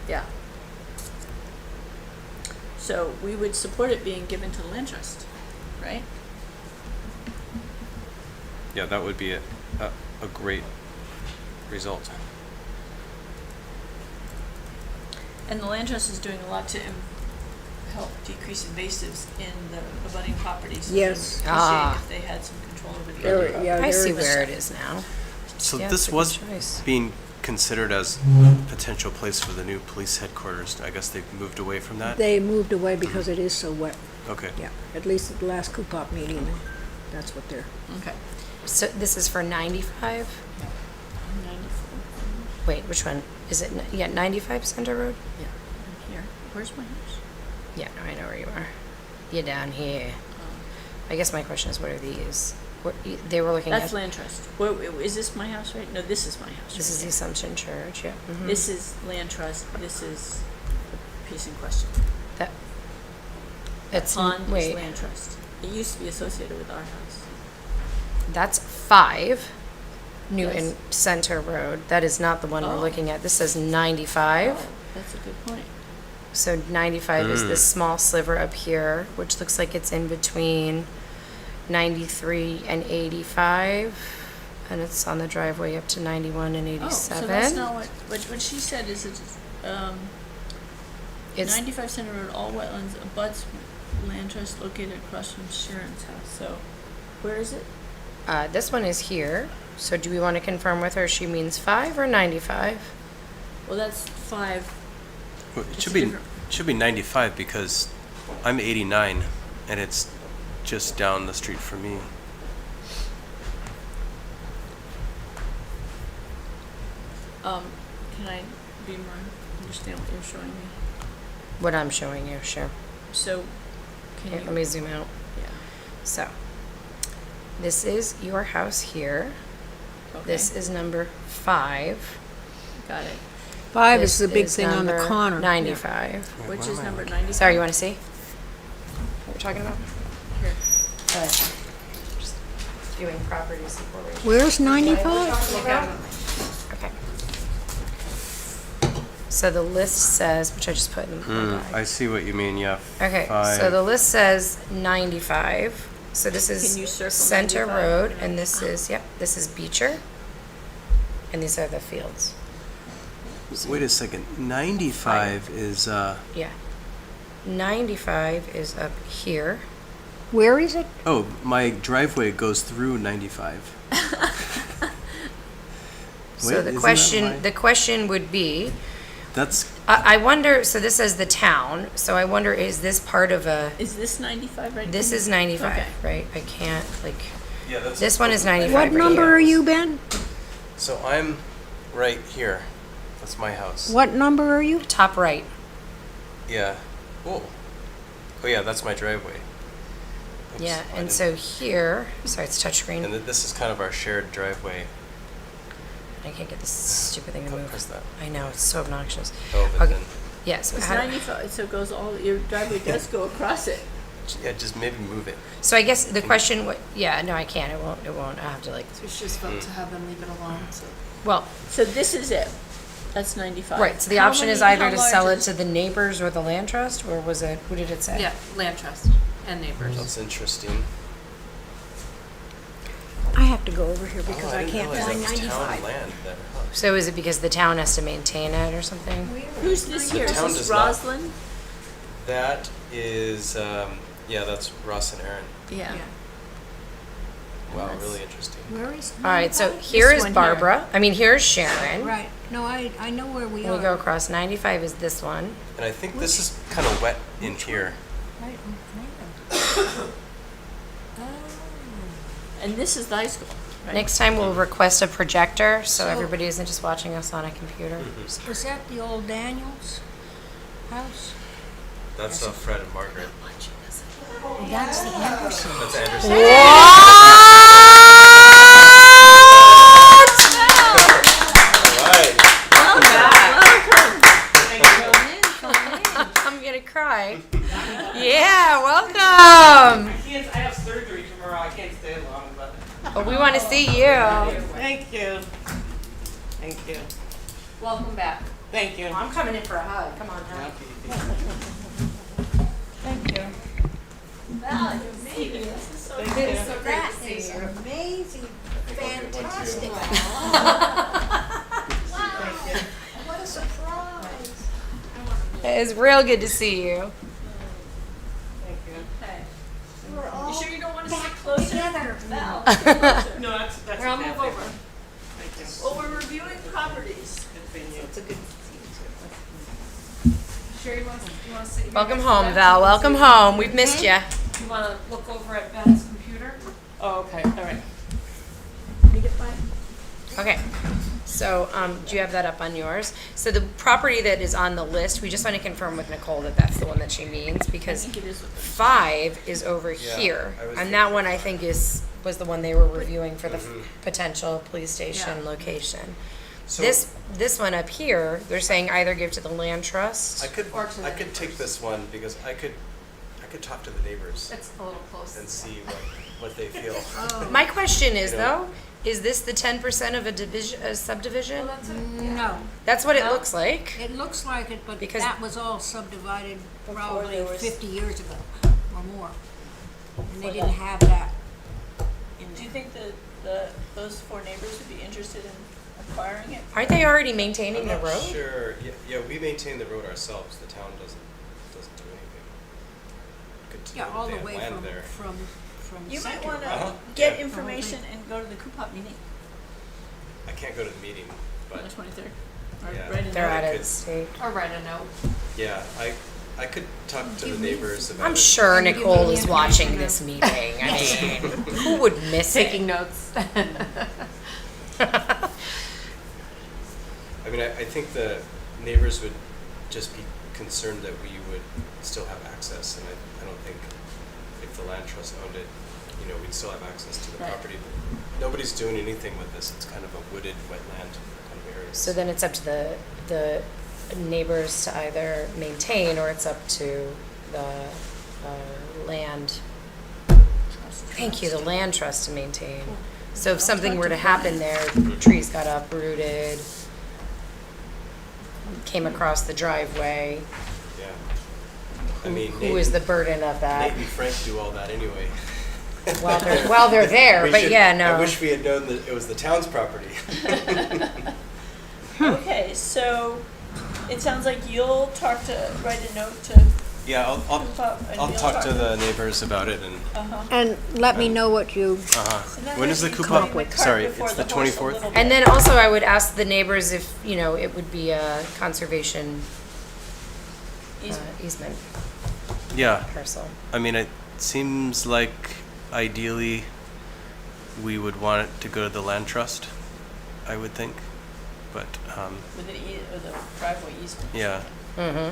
Yeah. So we would support it being given to the land trust, right? Yeah, that would be a great result. And the land trust is doing a lot to help decrease invasives in the abutting properties. Yes. Ah. Appreciate if they had some control over the There- other property. yeah, I there see is- where it is now. So Yeah, this it's a good was choice. being considered as potential place for the new police headquarters. I guess they've moved away from that? They moved away because it is so wet, Okay. yeah. At least at the last Coopop meeting, that's what they're, Okay. So this is for 95? Wait, which one? Is it, yeah, 95 Center Road? Yeah, I'm here. Where's my house? Yeah, no, I know where you are. You're down here. I guess my question is, what are these? What, they were looking That's at, land trust. Is this my house, right? No, this is my house. this right is the there. Assumption Church, yeah. Mhm. This is land trust, this is the piece in question. That, it's, Pond is wait, land trust. It used to be associated with our house. that's 5 Newton Yes. Center Road. That is not the one we're Oh. looking at. This says 95. Oh, that's a good point. So 95 is this small sliver up here, which looks like it's in between 93 and 85. And it's on the driveway up to 91 and 87. Oh, so that's not what she said is it's, It's 95 Center Road, all wetlands, abuts land trust located across from Sharon's house. So, where is it? This one is here. So do we want to confirm with her she means 5 or 95? Well, that's 5. Well, It's it a should be different- 95 because I'm 89 and it's just down the street from me. Can I be more, understand what you're showing me? What I'm showing you, sure. So, can Here, you? let me zoom out. Yeah. So, this is your house here. Okay. This is number 5. Got it. 5 This is the big is thing on the number corner. 95. Which where is am I number looking? 95? Sorry, you want to see what we're talking about? Here. Just viewing properties before we. Where's 95? Okay. So the list says, which I just put in my I bag. see what you mean, yeah. Okay, so 5. the list says 95. So this is Can you circle Center 95? Road, and this is, yep, this is Beecher. And these are the fields. Wait a second. 95 is Yeah. 95 is up here. Where is it? oh, my driveway goes through 95. So Wait, the isn't that question, my- the question would be, that's, I wonder, so this says the town, so I wonder, is this part of a, Is this 95 right? this is Okay. 95, right? I can't, like, yeah, that's. this one is 95. What right number here. are you, Ben? So I'm right here. That's my house. What number are you? Top right. Yeah. Oh. Oh yeah, that's my driveway. Oops, Yeah, I and didn't- so here, sorry, it's And touchscreen. this is kind of our shared driveway. I can't get this stupid thing to Oh, move. press that. I know, it's so obnoxious. Oh, but Okay. then, Yeah, so It's how, 95, so it goes all, your driveway does go across it. yeah, just maybe move it. so I guess the question, yeah, no, I can't, it won't, I have to like, So we should just vote to have them leave it alone, so. well, So this is it. That's 95. right, so the How option is many- either how to large sell it is- to the neighbors or the land trust, or was it, who did it say? Yeah, land trust and neighbors. That's interesting. I have to go over here because Oh, I didn't can't realize find that was town 95. land there. Huh. So is it because the town has to maintain it or something? Who's this here? Is town this does not. Roslyn? That is, yeah, that's Ross and Aaron. Yeah. Wow, That's- really interesting. Where is? All right, so 95? here is one here. Barbara, I mean, here's Sharon. Right, no, I know where we And we are. go across, 95 is this one. And I think this is kind of wet in here. Right, And this is the high school, right? Next time we'll request a projector, so everybody isn't just watching us on a computer. Is that the old Daniels house? That's Fred and Margaret. That's the Anderson. That's Anderson. Right. I'm gonna cry. Yeah, welcome. I have surgery tomorrow. I can't stay long, but Well, we want to see you. thank you. Thank you. Welcome back. Thank you. I'm coming in for a hug. Come on, hug. Val, you're amazing. This is so Thank good. you. That is amazing, fantastic. What a surprise. It's real good to see you. Thank you. We're You all sure you don't want to sit closer? together. Val, sit closer. No, that's Here, I'll move okay. over. Thank you. Well, we're reviewing properties. Good seeing you. It's a good to see you too. Sure you want to sit here? Welcome next to home, Ben? Val. Welcome home. We've missed you. You want to look over at Ben's computer? Oh, okay. All right. Okay. So, do you have that up on yours? So the property that is on the list, we just want to confirm with Nicole that that's the one that she means, I because think it is with 5 is over Yeah, here. I was And that one, I think, was the one they were reviewing for the potential police station Yeah. location. So This one up here, they're saying either give to the land trust. I could Or to the I could take this one because I could talk to the neighbors It's a little close. and see what they feel. My question is You know. though, is this the 10% of a division, a subdivision? Well, that's it. No, That's what it No. looks like. it looks like it, but Because- that was all subdivided probably there was- 50 years ago or more. And they didn't have that in Do you there. think that those 4 neighbors would be interested in acquiring it? Aren't they already maintaining I'm the not road? sure. Yeah, we maintain the road ourselves. The town doesn't do anything. Good to Yeah, know all they the have way land from, there. from You might Center. want to Uh-huh. get Yeah. information and go to the Coopop meeting I can't go to the meeting, on but the 23rd. Or Yeah. right in They're there. at I it could- state. Or write a note. yeah, I could talk to the neighbors about I'm it. sure Give me Nicole the is watching information this meeting. I mean, who would miss Taking it? notes. I mean, I think the neighbors would just be concerned that we would still have access, and I don't think if the land trust owned it, we'd still have access to the Right. property. But nobody's doing anything with this. It's kind of a wooded wetland kind of area. So then it's up to the neighbors to either maintain or it's up to the land. Thank you, the land trust to maintain. So if something were to happen there, trees got uprooted, came across the driveway, Yeah. I mean, who is the burden of that? Nate and Frank do all that anyway. While they're there, We but should- yeah, no. I wish we had known that it was the town's property. Okay, so it sounds like you'll write a note to Yeah, About- and I'll you'll talk to the neighbors about it and, And let me know what you, when is the Come Coupa? up with- Sorry, cart before it's the the horse a 24th? little And bit. then also I would ask the neighbors if, you know, it would be a conservation easement Yeah, parcel. I mean, it seems like ideally we would want it to go to the land trust, I would think. But, With the driveway easement. yeah, Mm-hmm.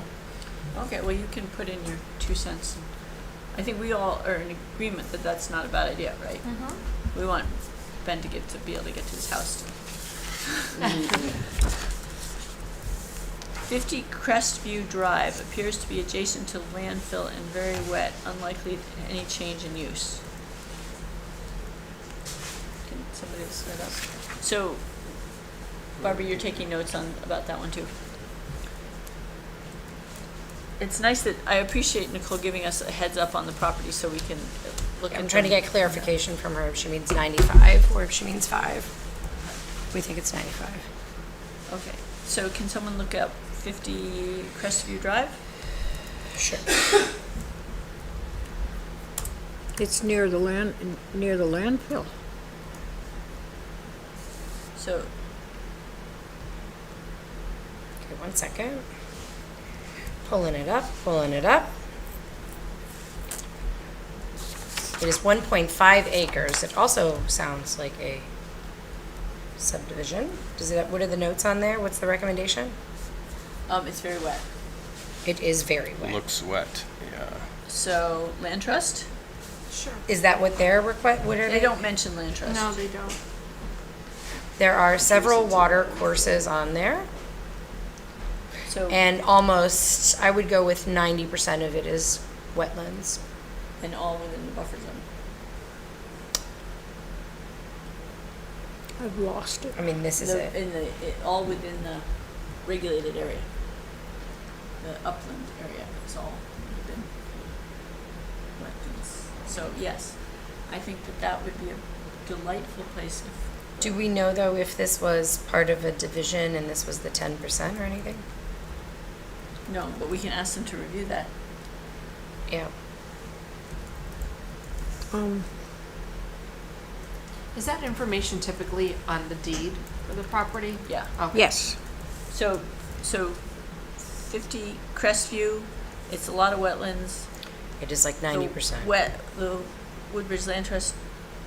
Okay, well, you can put in your 2 cents. I think we all are in agreement that that's not a bad idea, right? We want Ben to be able to get to his house. 50 Crestview Drive appears to be adjacent to landfill and very wet, unlikely any change in use. Can somebody set up? So, Barbara, you're taking notes about that one too? It's nice that, I appreciate Nicole giving us a heads up on the property so we can look into. I'm trying to get clarification from her if she means 95 or if she means 5. We think it's 95. Okay, so can someone look up 50 Crestview Drive? Sure. it's near the landfill. So, Okay, 1 second. Pulling it up. It is 1.5 acres. It also sounds like a subdivision. What are the notes on there? What's the recommendation? it's very wet. It is very wet. looks wet, yeah. So, Land Trust? Sure. Is that what their request, what are They don't mention Land Trust. No, they don't. There are several water courses on there, So, and almost, I would go with 90% of it is wetlands. and all within the buffer zone. I've lost it. I mean, this is it. All within the regulated area. The upland area is all within wetlands. So, yes, I think that would be a delightful place if. Do we know, though, if this was part of a division and this was the 10% or anything? No, but we can ask them to review that. Yeah. Is that information typically on the deed for the property? Yeah. Okay. Yes, So 50 Crestview, it's a lot of wetlands. It is like The 90%. The Woodbridge Land Trust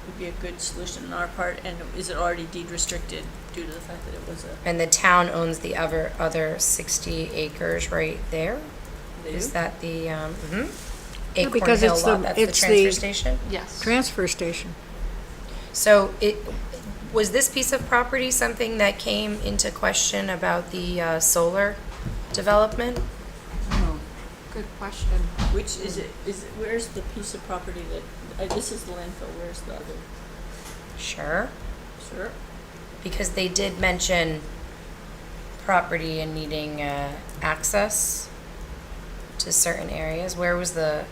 would be a good solution on our part, and is it already deed restricted due to the fact that it was a, And the town owns the other 60 acres right there? they Is do? that the, Acorn because Hill it's lot, the- that's the it's transfer the- station? Yes. transfer station. So was this piece of property something that came into question about the solar development? No. Good question. Which is it, where's the piece of property that, this is the landfill, where's the other? Sure. Sure. Because they did mention property and needing access to certain areas. Where's the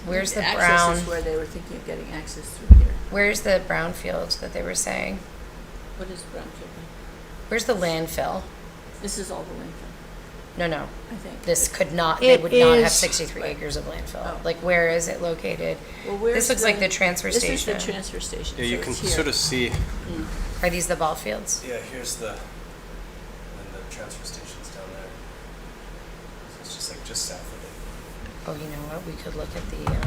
Access brown, is where they were thinking of getting access through here. where's the brownfield that they were saying? What is Brownfield? Where's the landfill? This is all the landfill, No, no. I think. They would not have is- 63 acres of landfill. Oh. Like, where is it located? Well, where's This looks like the transfer This station. is the transfer station, Yeah, you so can it's here. sort of see, Are these the ball fields? yeah, here's and the transfer station's down there. So it's just like just south of it. Oh, you know what? We could look at the,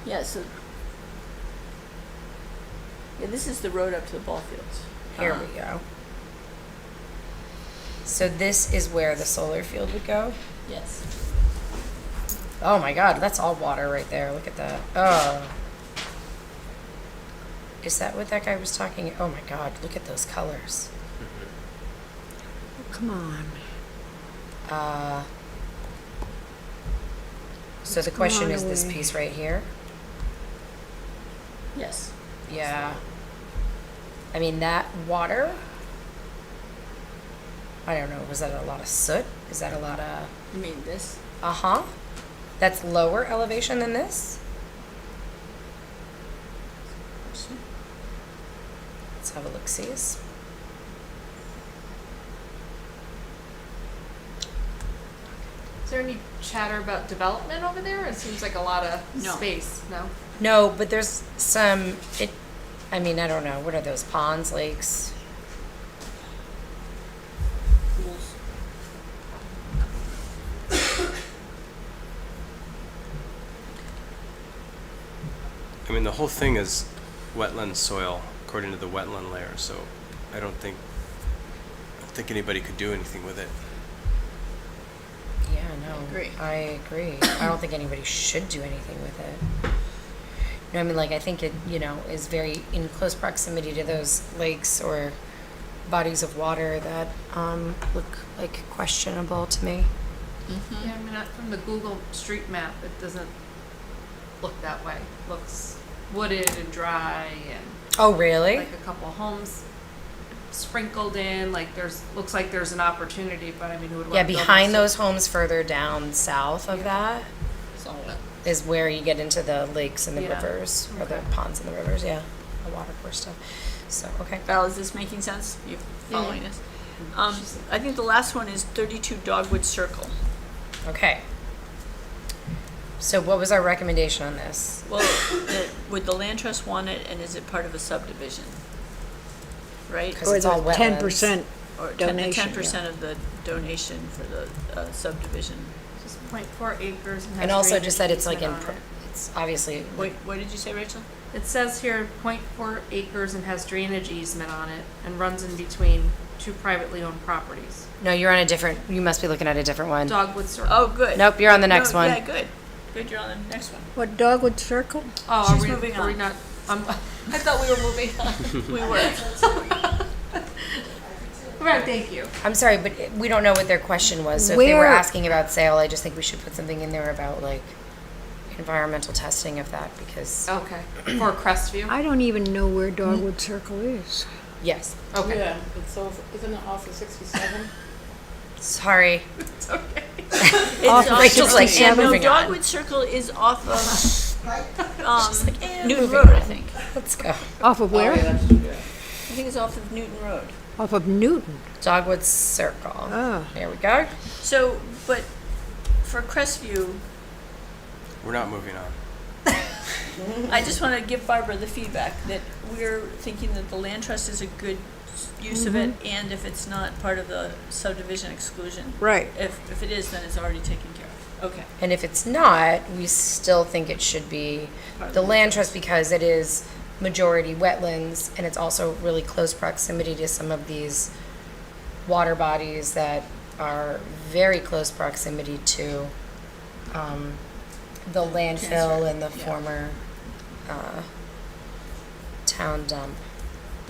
Yeah, so. Yeah, this is the road up to the ball fields. here we go. So this is where the solar field would go? Yes. Oh my God, that's all water right there. Look at that. Oh. Is that what that guy was talking? Oh my God, look at those colors. Come on. So the question on is this away. piece right here? Yes. Yeah. I mean, that water, I don't know, was that a lot of soot? Is that a lot of, You mean this? uh-huh. That's lower elevation than this? Let's have a look-see. there any chatter about development over there? It seems like a lot of No. space, no? No, but there's some, I mean, I don't know, what are those, ponds, lakes? I mean, the whole thing is wetland soil, according to the wetland layer, so I don't think anybody could do anything with it. Yeah, no. agree. I agree. I don't think anybody should do anything with it. No, I mean, like, I think it, is very in close proximity to those lakes or bodies of water that look like questionable to me. Yeah, I mean, from the Google Street Map, it doesn't look that way. Looks wooded and dry and Oh, really? like a couple homes sprinkled in, like looks like there's an opportunity, but I mean, who would want Yeah, to build behind this? those homes further down south of that is where you get into the lakes and the Yeah. rivers, or the ponds and the rivers, yeah, the water course stuff. So, okay. Val, is this making sense? You following this? I think the last one is 32 Dogwood Circle. Okay. So what was our recommendation on this? Well, would the land trust want it, and is it part of a subdivision? Right? 'Cause Or it's all the wetlands. 10%. Or donation, 10% of the donation for the subdivision. Just 0.4 acres and has And also drainage just that it's like easement in, on it. it's obviously, Wait, what did you say, Rachel? It says here 0.4 acres and has drainage easement on it and runs in between two privately owned properties. no, you're on a different, you must be looking at a different one. Dogwood Circle. Oh, good. Nope, you're on the next No, one. Yeah, good. Good, you're on the next one. What, Dogwood Circle? Oh, She's moving are we on. not? I thought we were moving on. We were. Right, thank you. I'm sorry, but we don't know what their question was. So if they were Where- asking about sale, I just think we should put something in there about like environmental testing of that because, Okay, for Crestview? I don't even know where Dogwood Circle is. yes, Okay. Yeah, it's off, isn't it off of 67? sorry. It's Off of Rachel's like, 67. No, moving on. Dogwood Circle is off of Newton moving Road, on. I think. Let's go. Off of Oh, yeah, where? that's true, yeah. I think it's off of Newton Road. Off of Newton. Dogwood Circle. Oh. There we go. So, but for Crestview, We're not moving on. I just want to give Barbara the feedback that we're thinking that the land trust is a good use of it, and if it's not part of the subdivision exclusion. Right. If it is, then it's already taken care of. Okay. And if it's not, we still think it should be the land trust because it is majority wetlands and it's also really close proximity to some of these water bodies that are very close proximity to the landfill Transfer, and the yeah. former town dump.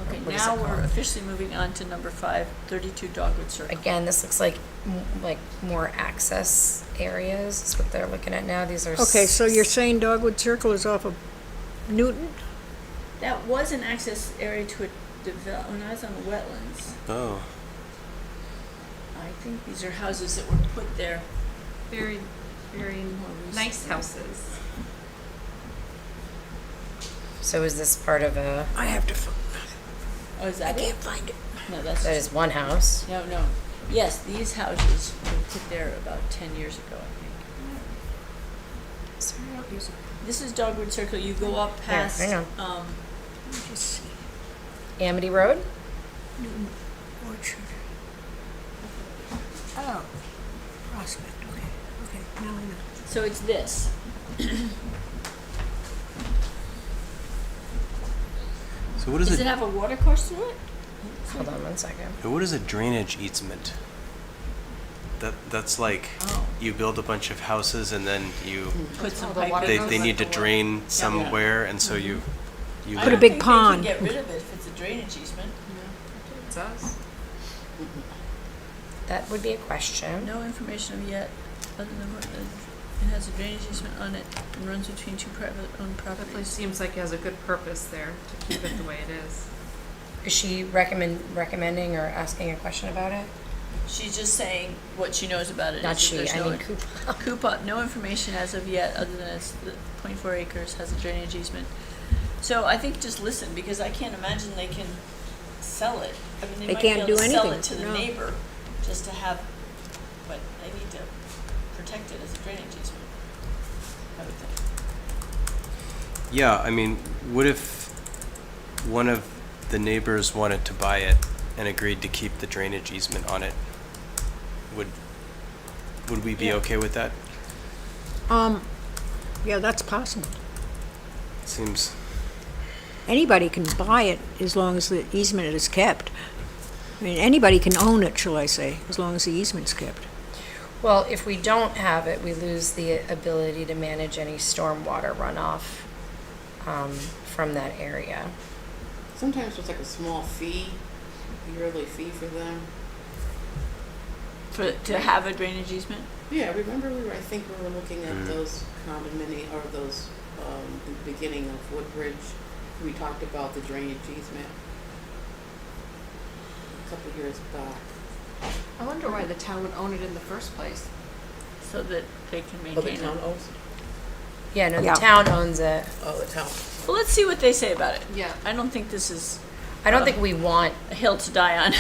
Okay, What is now it we're called? officially moving on to number 5, 32 Dogwood Circle. Again, this looks like more access areas is what they're looking at now. These are Okay, so you're saying Dogwood Circle is off of Newton? That was an access area to a when I was on the wetlands. Oh. I think these are houses that were put there. Very, very nice houses. So is this part of a, I have to, Oh, is I that can't it? find it. No, that's that is one house? no, no. Yes, these houses were put there about 10 years ago, I think. This is Dogwood Circle. You go up past, hang on. um, Let me just see. Amity Road? Newton Orchard. Oh, Prospect, okay, okay, now I know. so it's this. So what is Does it it? have a water course through it? Hold on one second. What is a drainage easement? That's like Oh. you build a bunch of houses and then you Put some the pipe water in. they need to drain somewhere and so you I Put a don't big think pond. They can get rid of it if it's a drainage easement. It does. That would be a question. No information of yet, other than what it has a drainage easement on it and runs between two private owned Definitely properties. seems like it has a good purpose there to keep it the way it is. Is she recommending or asking a question about it? She's just saying what she knows about it. Not is that she, there's I no mean Coop. Coupa, no information as of yet, other than it's the 0.4 acres, has a drainage easement. So I think just listen, because I can't imagine they can sell it. I mean, They they might can't be able do to sell anything, it to the no. neighbor, just to have, but they need to protect it as a drainage easement, I would think. Yeah, I mean, what if one of the neighbors wanted to buy it and agreed to keep the drainage easement on it? Would we be Yeah. okay with that? Yeah, that's possible. Seems, Anybody can buy it as long as the easement is kept. I mean, anybody can own it, shall I say, as long as the easement's kept. Well, if we don't have it, we lose the ability to manage any stormwater runoff from that area. Sometimes it's like a small fee, yearly fee for them. To have a drainage easement? Yeah, remember I think we were looking at those condominium, or those, in the beginning of Woodbridge, we talked about the drainage easement a couple of years back. I wonder why the town would own it in the first place. So that they can Oh, the maintain town it. owns it? Yeah, no, the Yeah. town owns it. Oh, the town. Well, let's see what they say about it. Yeah. I don't think this is I don't think we want, a hill to die on.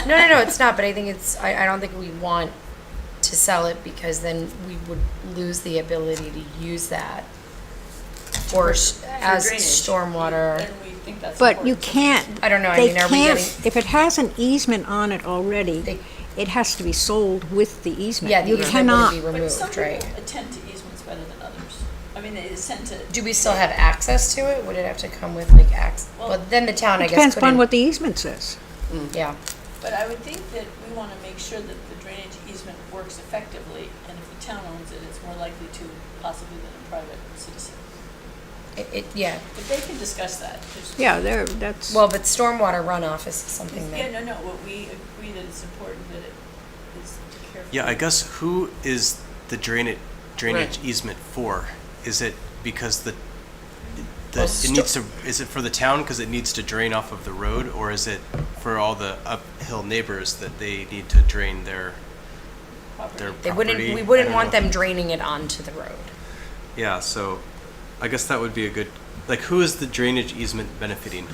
no, it's not, but I think I don't think we want to sell it because then we would lose the ability to use that for as drainage. stormwater. And we think that's But you important. can't, I don't know, I they mean, are we can't, getting, if it has an easement on it already, They- it has to be sold with the easement. yeah, the You easement cannot, would be But some removed, right? people attend to easements better than others. I mean, they tend to. Do we still have access to it? Would it have to come with like access? Well, Well, then the town, I it guess, depends upon couldn't, what the easement says. yeah. But I would think that we want to make sure that the drainage easement works effectively, and if the town owns it, it's more likely to possibly than a private citizen. Yeah, But they can discuss that. Yeah, that's, well, but stormwater runoff is something Yeah, that, no, well, we agree that it's important that it is careful. yeah, I guess who is the drainage Right. easement for? Is it because Well, it needs to, is it for the town because it needs to drain off of the road, or is it for all the uphill neighbors that they need to drain their Property. they property? wouldn't, we I wouldn't don't want know. them draining it onto the road. Yeah, so I guess that would be a good, like, who is the drainage easement benefiting?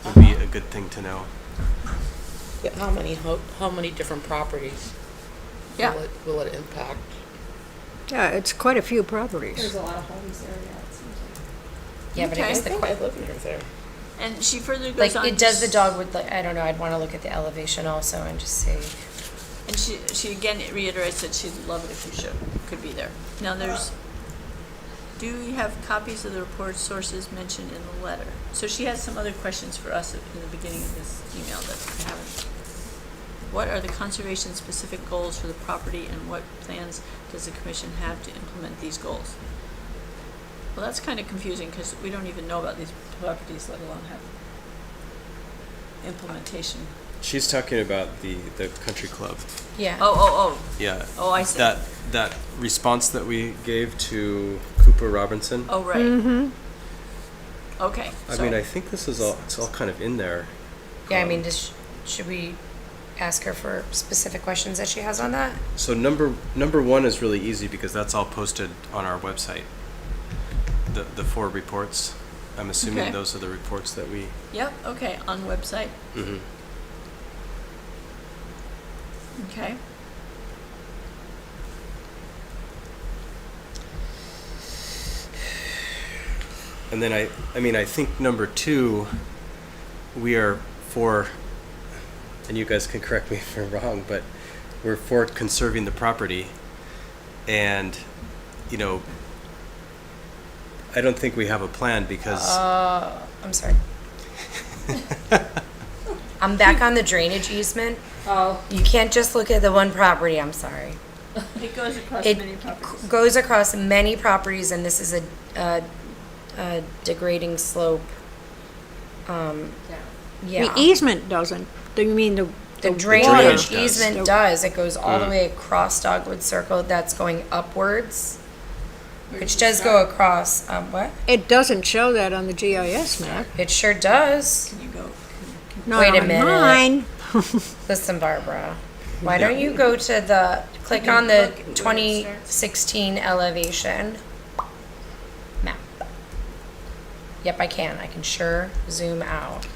Would be a good thing to know. Yeah, how many different properties Yeah. will it impact? yeah, it's quite a few properties. There's a lot of homes there, yeah, it seems like. Yeah, but I Okay. guess I the think que- I live near there. And she further goes like, on. it does to the dog with, like, I don't know, I'd want to look at the elevation also and just see. And she again reiterates that she'd love it if you could be there. Now do we have copies of the report sources mentioned in the letter? So she has some other questions for us in the beginning of this email that we haven't. What are the conservation specific goals for the property and what plans does the commission have to implement these goals? Well, that's kind of confusing because we don't even know about these properties, let alone have implementation. She's talking about the country club. Yeah. Oh, Yeah. Oh, I see. That response that we gave to Cooper Robinson. oh, right. Mm-hmm. Okay. I so- mean, I think this is it's all kind of in there. Yeah, I mean, should we ask her for specific questions that she has on that? So number one is really easy because that's all posted on our website. The 4 reports. I'm assuming Okay. those are the reports that we. Yep, okay, on website, Mhm. okay. And then I mean, I think number 2, we are for, and you guys can correct me if I'm wrong, but we're for conserving the property. And, you know, I don't think we have a plan because, I'm sorry. I'm back on the drainage easement. Oh, You can't just look at the one property, I'm sorry. It goes across It many properties. goes across many properties, and this is a degrading slope. yeah. Yeah. The easement doesn't, do you mean the The water? drainage does. easement does. It goes all the way across Dogwood Circle. That's going upwards, which does go across. What? It doesn't show that on the GIS map. It sure does. Can you go, Not Wait a on minute. mine. Listen, Barbara. Why don't you go to the click on the 2016 elevation map? Yep, I can. I can sure zoom out.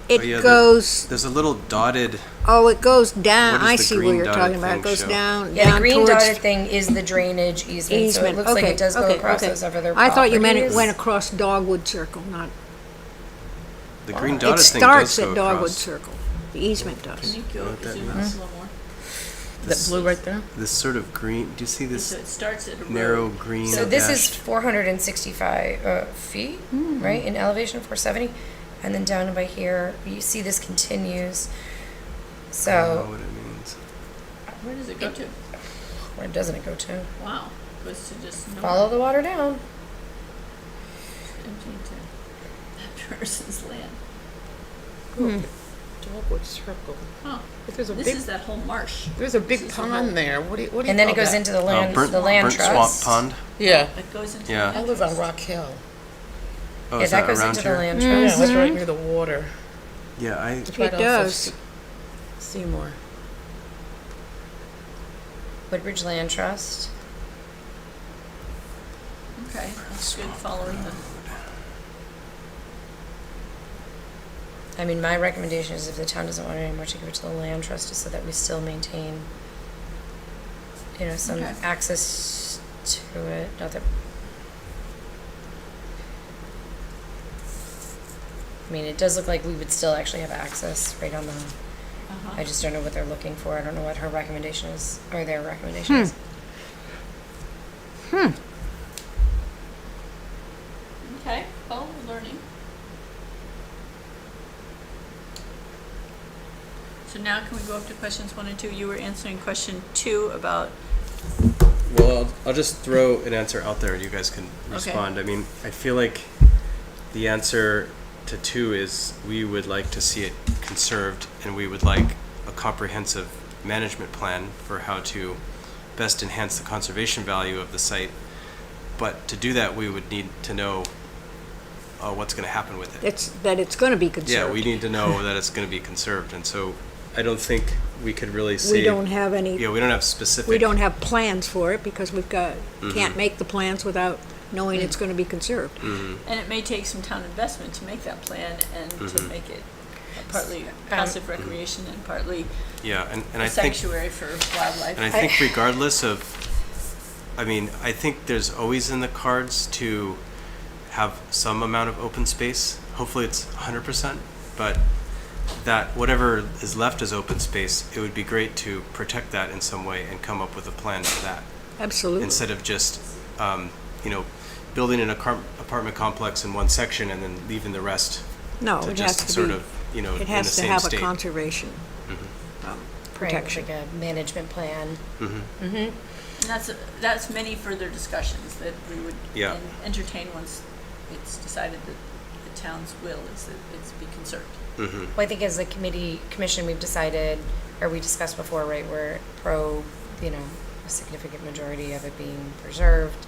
Oh, yeah, It goes, There's a little dotted, it goes down, What does I the see what green you're dotted talking about. It thing goes show? down, Yeah, the down green towards dotted thing is the drainage easement, so it easement. looks like Okay, it does go okay, across okay. those other I thought you meant it properties. went across Dogwood Circle, not, the green it dotted thing does starts go at Dogwood across. Circle. The easement does. Can you go what that zoom out means. a little more? That blue right there? This sort of green, do you see So this it starts at a narrow road. green So this is dashed- 465 feet, right, in elevation, 470, and then down by here, you see this continues. I don't know So, what it means. Where does it go to? where doesn't it go to? Wow, goes to just nowhere. Follow the water down. Empty to that person's land. Dogwood Circle. Oh, But there's a this big, is that whole marsh. there's a this big is the whole- pond there. What do you And then it call goes that? into the land, Burnt the land Swamp trust. Pond? Yeah. It goes into. Yeah. the I live on entrance. Rock Hill. Oh, Yeah, is that goes around into the here? land Yeah, trust. that's right near the water. Yeah, It's right It off of does. Seymour. Woodbridge Land Trust. Okay, that's good following the. I mean, my recommendation is if the town doesn't want it anymore, to give it to the land trust, just so that we still maintain, some Okay. access to it. Not that. I mean, it does look like we would still actually have access right on the. I just don't know what they're looking for. I don't know what her recommendation is, or their recommendation is. Okay, well, we're learning. So now can we go up to questions 1 and 2? You were answering question 2 about, Well, I'll just throw an answer out there and you guys can respond. I mean, I feel like the answer to 2 is we would like to see it conserved and we would like a comprehensive management plan for how to best enhance the conservation value of the site. But to do that, we would need to know what's going to happen with it. It's gonna be conserved. Yeah, we need to know that it's going to be conserved. And so I don't think we could really say. We don't have any, Yeah, we don't have specific. we don't have plans for it because can't Mm-hmm. make the plans without knowing it's gonna be conserved. and it may take some town investment to make that plan and to make it partly passive recreation and partly Yeah, and a I think. sanctuary for wildlife. And I think regardless of, I mean, I think there's always in the cards to have some amount of open space. Hopefully it's 100%, but that whatever is left as open space, it would be great to protect that in some way and come up with a plan for that. Absolutely. Instead of just, building an apartment complex in one section and then leaving the rest No, to it has just to sort be, of, in it the has to same have a state. conservation Right, protection. like a management plan. And that's many further discussions that we would Yeah. entertain once it's decided that the town's will is that it's be conserved. Well, I think as a commission, we've decided, or we discussed before, right, we're pro, a significant majority of it being preserved.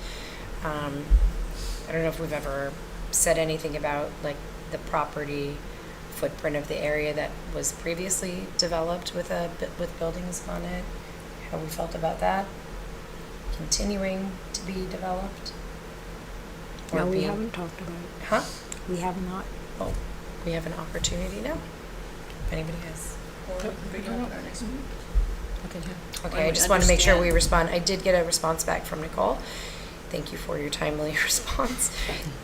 I don't know if we've ever said anything about, like, the property footprint of the area that was previously developed with buildings on it, how we felt about that, continuing to be developed. Or No, we being- haven't talked about it. Huh? We have not. Well, we have an opportunity now, if anybody has. Or bring it up at our next meeting. Okay, I we just want to make sure we understand. respond. I did get a response back from Nicole. Thank you for your timely response.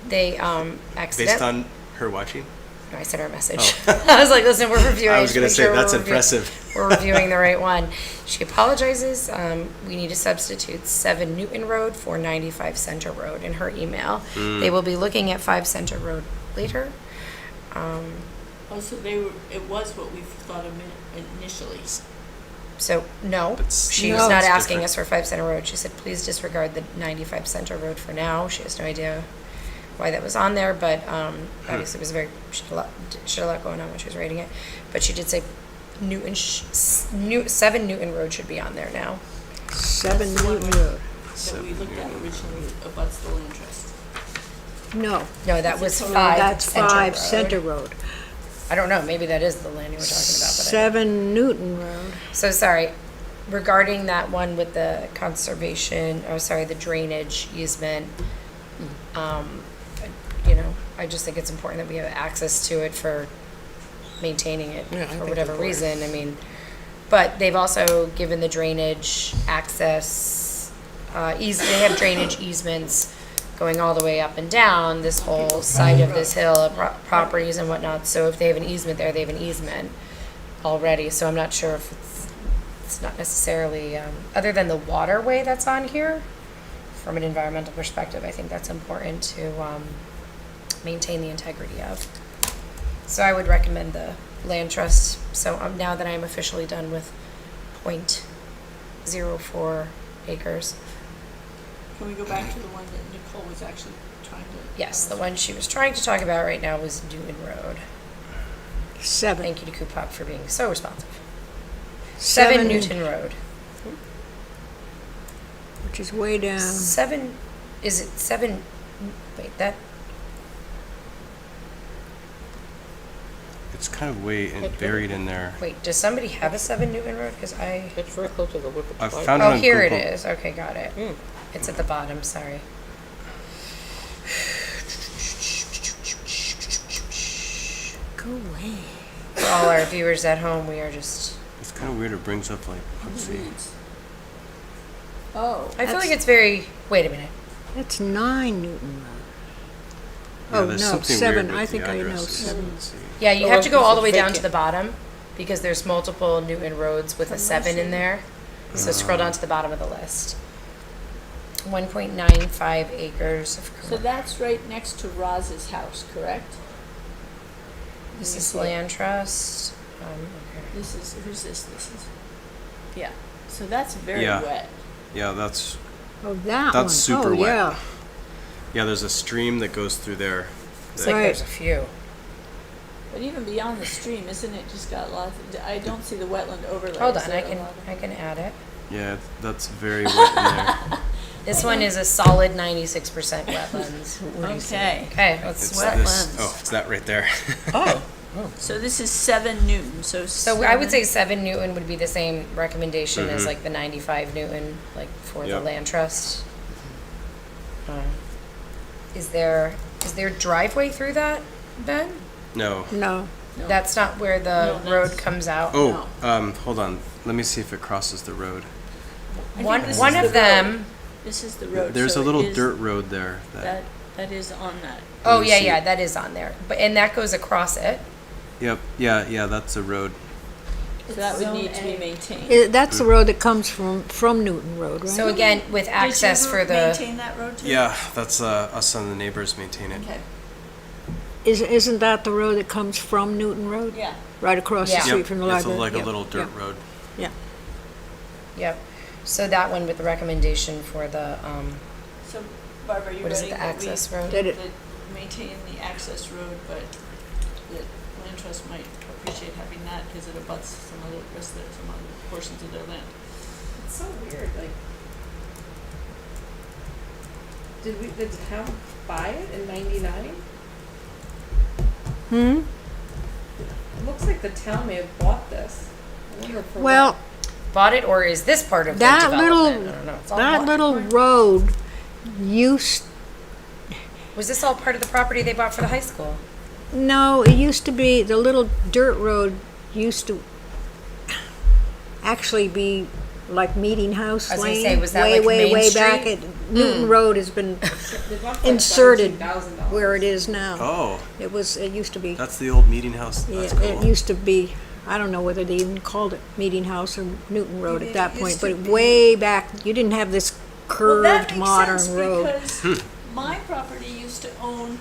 They Based accident. on her watching? No, I sent her a message. I was like, listen, we're reviewing. I was just going to make say, sure that's we're reviewing- impressive. We're reviewing the right one. She apologizes. We need to substitute 7 Newton Road for 95 Center Road in her email. They will be looking at 5 Center Road later. Oh, so it was what we thought of initially. So, no, But she's No. not it's asking different. us for 5 Center Road. She said, please disregard the 95 Center Road for now. She has no idea why that was on there, but obviously it was she had a lot going on when she was writing it. But she did say 7 Newton Road should be on there now. 7 That's the one Newton Road. That we looked at originally abuts the land trust. No, No, that Is it was total? 5 that's Center 5 Road. Center Road. I don't know, maybe that is the land you were talking about. But I don't- 7 Newton Road. So sorry, regarding that one with the the drainage easement, I just think it's important that we have access to it for maintaining it Yeah, I for think whatever of course. reason, I mean, but they've also given the drainage access, they have drainage easements going all the way up and down this whole side of this hill of properties and whatnot, so if they have an easement there, they have an easement already, so I'm not sure if it's not necessarily, other than the waterway that's on here, from an environmental perspective, I think that's important to maintain the integrity of. So I would recommend the land trust. So now that I'm officially done with 0.04 acres. Can we go back to the one that Nicole was actually trying to? Yes, the one she was trying to talk about right now was Newton Road. 7. Thank you to Coopop for being so responsive. 7 Newton Road. Which is way down. 7, is it 7, wait, that, It's kind of way buried in there. wait, does somebody have a 7 Newton Road? Because I, It's very close to the Whipple. I found it oh, on here it Google. is. Okay, got it. It's at the bottom, sorry. Go away. For all our viewers at home, we are just, It's kind of weird. It brings up like, let's see. Oh, I feel like it's very, wait a minute. That's 9 Newton Road. Yeah, Oh, there's no, something 7. weird with I the think I know addresses. 7. Let's see. Yeah, you Oh, have to go it's all the way down vacant. to the bottom because there's multiple Newton roads with a 7 in there. So scroll down to the bottom of the list. 1.95 acres of so commercial. that's right next to Roz's house, correct? This is land trust. Okay. This is, who's this? This is, yeah. So that's very Yeah. wet. Yeah, that's Oh, that one. That's super Oh, wet. yeah. yeah. There's a stream that goes through there. It's like Right. there's a few. But even beyond the stream, isn't it just got lots, I don't see the wetland overlay. Hold Is on, there I a can lot of- I can add it. Yeah, that's very wet in there. This one is a solid 96% wetlands. Okay, Okay, let's It's Wetlands. this. Oh, it's that right there. so this is 7 Newton, so. So I would say 7 Newton would be the same recommendation as like the 95 Newton, like for the Yep. land trust. Is there driveway through that, Ben? No. No. No. That's not where the No, road that's- comes out. Oh, hold on. Let me see if it crosses the road. I think One this one is of the road. them. This is the road. There's so a it little is- dirt road there. That is on that. Oh me yeah, see. yeah, that is on there. But and that goes across it. Yep. Yeah. That's a road. So that would need to be maintained. That's the road that comes from Newton Road, right? So again, with access Did you for the maintain that road too? Yeah, that's us and the neighbors maintain it. Okay, Isn't that the road that comes from Newton Road? yeah. Right across Yeah. the street from the It's library? like a Yeah, little dirt yeah, road. Yeah. Yep. So that one with the recommendation for the So Barbara, you what is ready? it, the that we- access road? Did it, That maintain the access road, but that land trust might appreciate having that because it abuts some other, some other portions of their land. It's so weird, like. Did the town buy it in '99? It looks like the town may have bought this. I wonder for well, what. Bought it, or is this part of that the little, development? I don't know. It's all that bought. little road used, Was this all part of the property they bought for the high school? no, it used to be, the little dirt road used to actually be like Meeting House I was gonna Lane. say, was that way, like way, Main way Street? back. Newton Road has been They bought for inserted $17,000. where it is now. Oh, It used to be, that's the old meeting house. That's yeah, cool. it used to be, I don't know whether they even called it Meeting House or Newton Road at that point, but way back, you didn't have this Well, that curved makes modern sense road. because my property used to own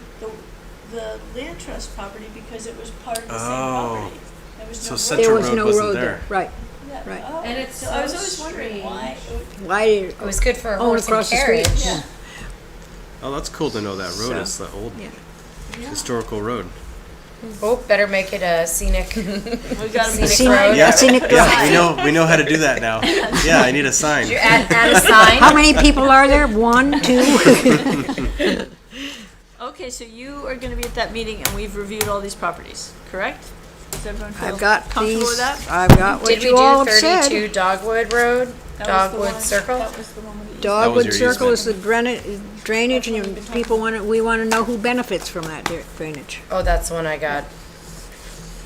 the land trust property because it was part of the same Oh. property. There was So no Central There road. was Road no wasn't road there. there, right. Yeah, right. oh, And it's so I was so always wondering why. Why did It was good for a Own horse and across the street. carriage. Yeah. Oh, that's cool to know that road So, is the old yeah. historical road. Oh, better make it a scenic. We got a Scenic Scenic- road. Yeah, Scenic drive. yeah, we know how to do that now. Yeah, I need a sign. You add a sign. How many people are there? 1, 2? Okay, so you are gonna be at that meeting and we've reviewed all these properties, correct? Does everyone feel I've got comfortable with these, that? I've got what Did we you all do have 32 said. Dogwood Road? That was the Dogwood one- Circle? That was the one with the Dogwood your Circle easement. is the drainage, and people we want to know who benefits from that drainage. Oh, that's the one I got.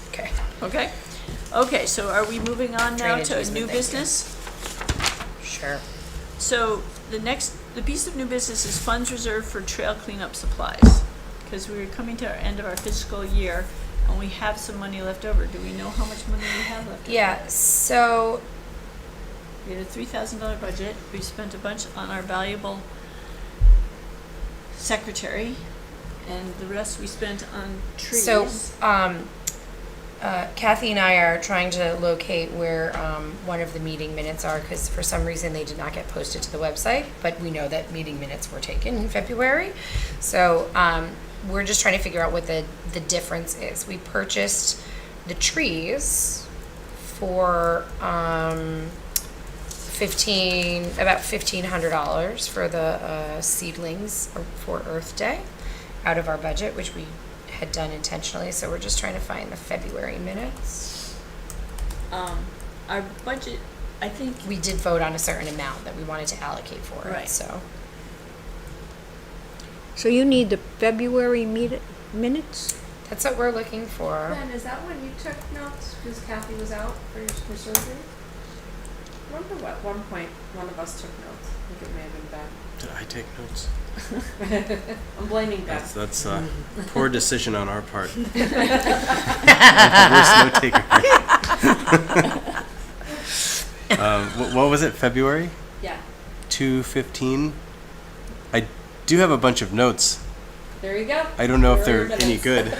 Okay. Okay? Okay, so are we moving on now Drainage to easement, new thank you. business? Sure. So the piece of new business is funds reserved for trail cleanup supplies. Because we're coming to our end of our fiscal year and we have some money left over. Do we know how much money we have left over? Yeah, so We had a $3,000 budget. We spent a bunch on our valuable secretary, and the rest we spent on trees. So, Kathy and I are trying to locate where one of the meeting minutes are, because for some reason they did not get posted to the website, but we know that meeting minutes were taken in February. So we're just trying to figure out what the difference is. We purchased the trees for about $1,500 for the seedlings for Earth Day out of our budget, which we had done intentionally. So we're just trying to find the February minutes. Our budget, I think, We did vote on a certain amount that we wanted to allocate for it. Right. So So you need the February minutes? that's what we're looking for. Ben, is that when you took notes because Kathy was out for surgery? I remember at one point one of us took notes. I think it may have been Did I take notes? Ben. I'm blaming Ben. That's a poor decision on our part. I'm the worst note taker. What was it? February Yeah, 2/15. I do have a bunch of notes. there you go. I don't know if There are they're your any minutes. good.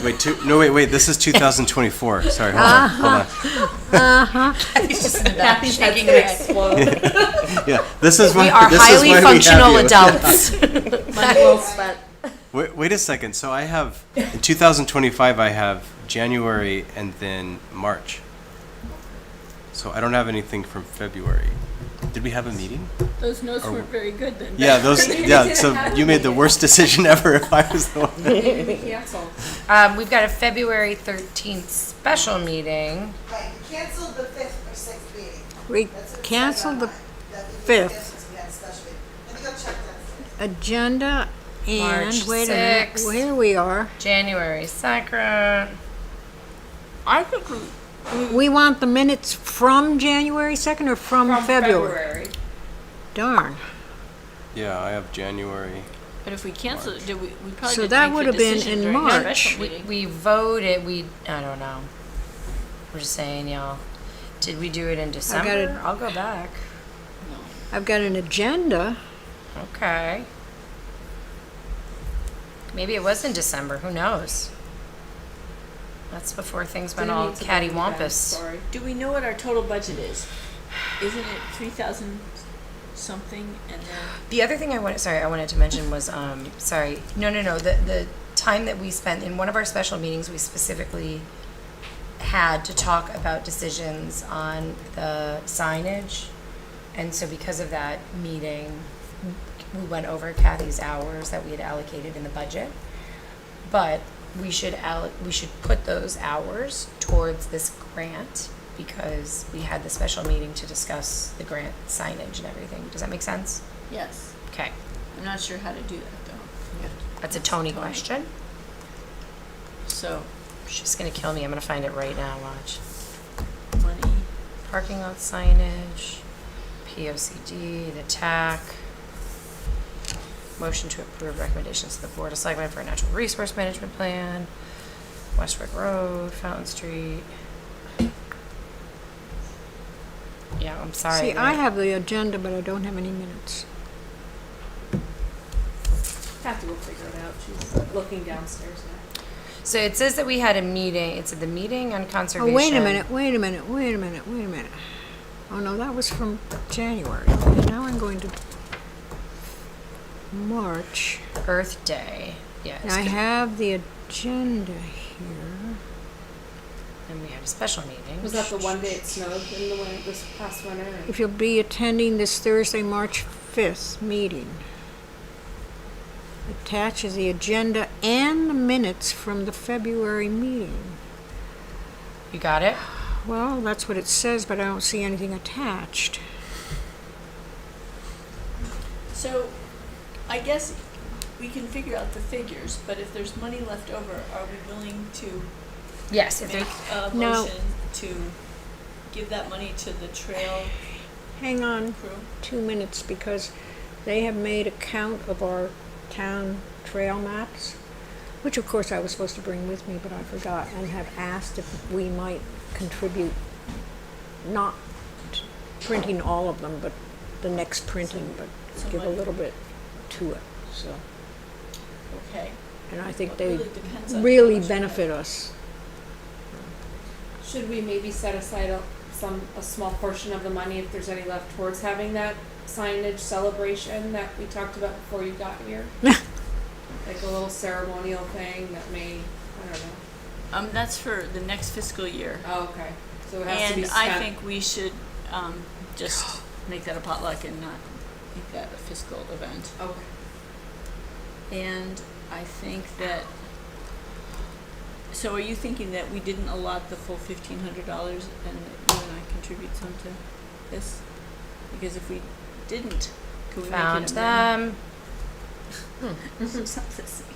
Wait. This is 2024. Sorry, hold on. Kathy's head's gonna explode. Yeah, this is why We are this is highly why we have functional you. adults. Money well spent. Wait a second. So I have in 2025. I have January and then March. So I don't have anything from February. Did we have a meeting? those notes Or- weren't very good then. Yeah, those. Yeah, so you made the worst decision ever. If I was the one. Maybe we cancel. We've got a February 13th special meeting. Right, we canceled the 5th or 6th meeting. We That's what it said canceled the online, that we 5th. canceled, we had a special meeting. Let me go check that. Agenda March and, wait a minute, 6th. here we are. January 2nd. I think We want the minutes from January 2nd or from February? Darn. Yeah, I have January. but if we cancel it, we probably So didn't that make would the have been decision in during our March. special meeting. We voted, I don't know. We're just saying, y'all. Did we do it in December? I'll go back. I've got an agenda. Okay. Maybe it was in December, who knows? That's before things went Didn't all mean to blame you, Ben, cattywampus. Sorry. Do we know what our total budget is? Isn't it 3,000 something and then? The other thing I wanted to mention was, the time that we spent, in one of our special meetings, we specifically had to talk about decisions on the signage. And so because of that meeting, we went over Kathy's hours that we had allocated in the budget. But we should put those hours towards this grant because we had the special meeting to discuss the grant signage and everything. Does that make sense? Yes. Okay, I'm not sure how to do that though. that's a Tony question. So, She's gonna kill me. I'm gonna find it right now, watch. money. Parking lot signage, POCD, the TAC. Motion to approve recommendations to the Board of Selectmen for a natural resource management plan. Westwood Road, Fountain Street. Yeah, I'm sorry. See, I have the agenda, but I don't have any minutes. Kathy will figure it out. She's looking downstairs now. So it says that we had a meeting. It's at the meeting on Oh, conservation. wait a minute. Oh, no, that was from January. Okay, now I'm going to March. Earth Day. Yeah. And I have the agenda here. And we had a special meeting. Was that the one day it snowed in the winter, this past winter? and- If you'll be attending this Thursday, March 5th meeting. Attaches the agenda and the minutes from the February meeting. You got it? Well, that's what it says, but I don't see anything attached. So, I guess we can figure out the figures, but if there's money left over, are we willing to Yes, if make there, a No. motion to give that money to the trail Hang on crew? 2 minutes, because they have made a count of our town trail maps, which of course I was supposed to bring with me, but I forgot, and have asked if we might contribute, not printing all of them, but the next printing, but So give a money. little bit to it, so. Okay. And I think Well, it they really depends on how really much we benefit have. us. Should we maybe set aside a small portion of the money if there's any left towards having that signage celebration that we talked about before you got here? Like a little ceremonial thing that may, I don't know. That's for the next fiscal year. Oh, okay. So it has to be And spent. I think we should, just make that a potluck and not make that a fiscal event. Okay. And I think that, so are you thinking that we didn't allot the full $1,500 and that you and I contribute some to this? Because if we didn't, could we make found it amend? them. Something.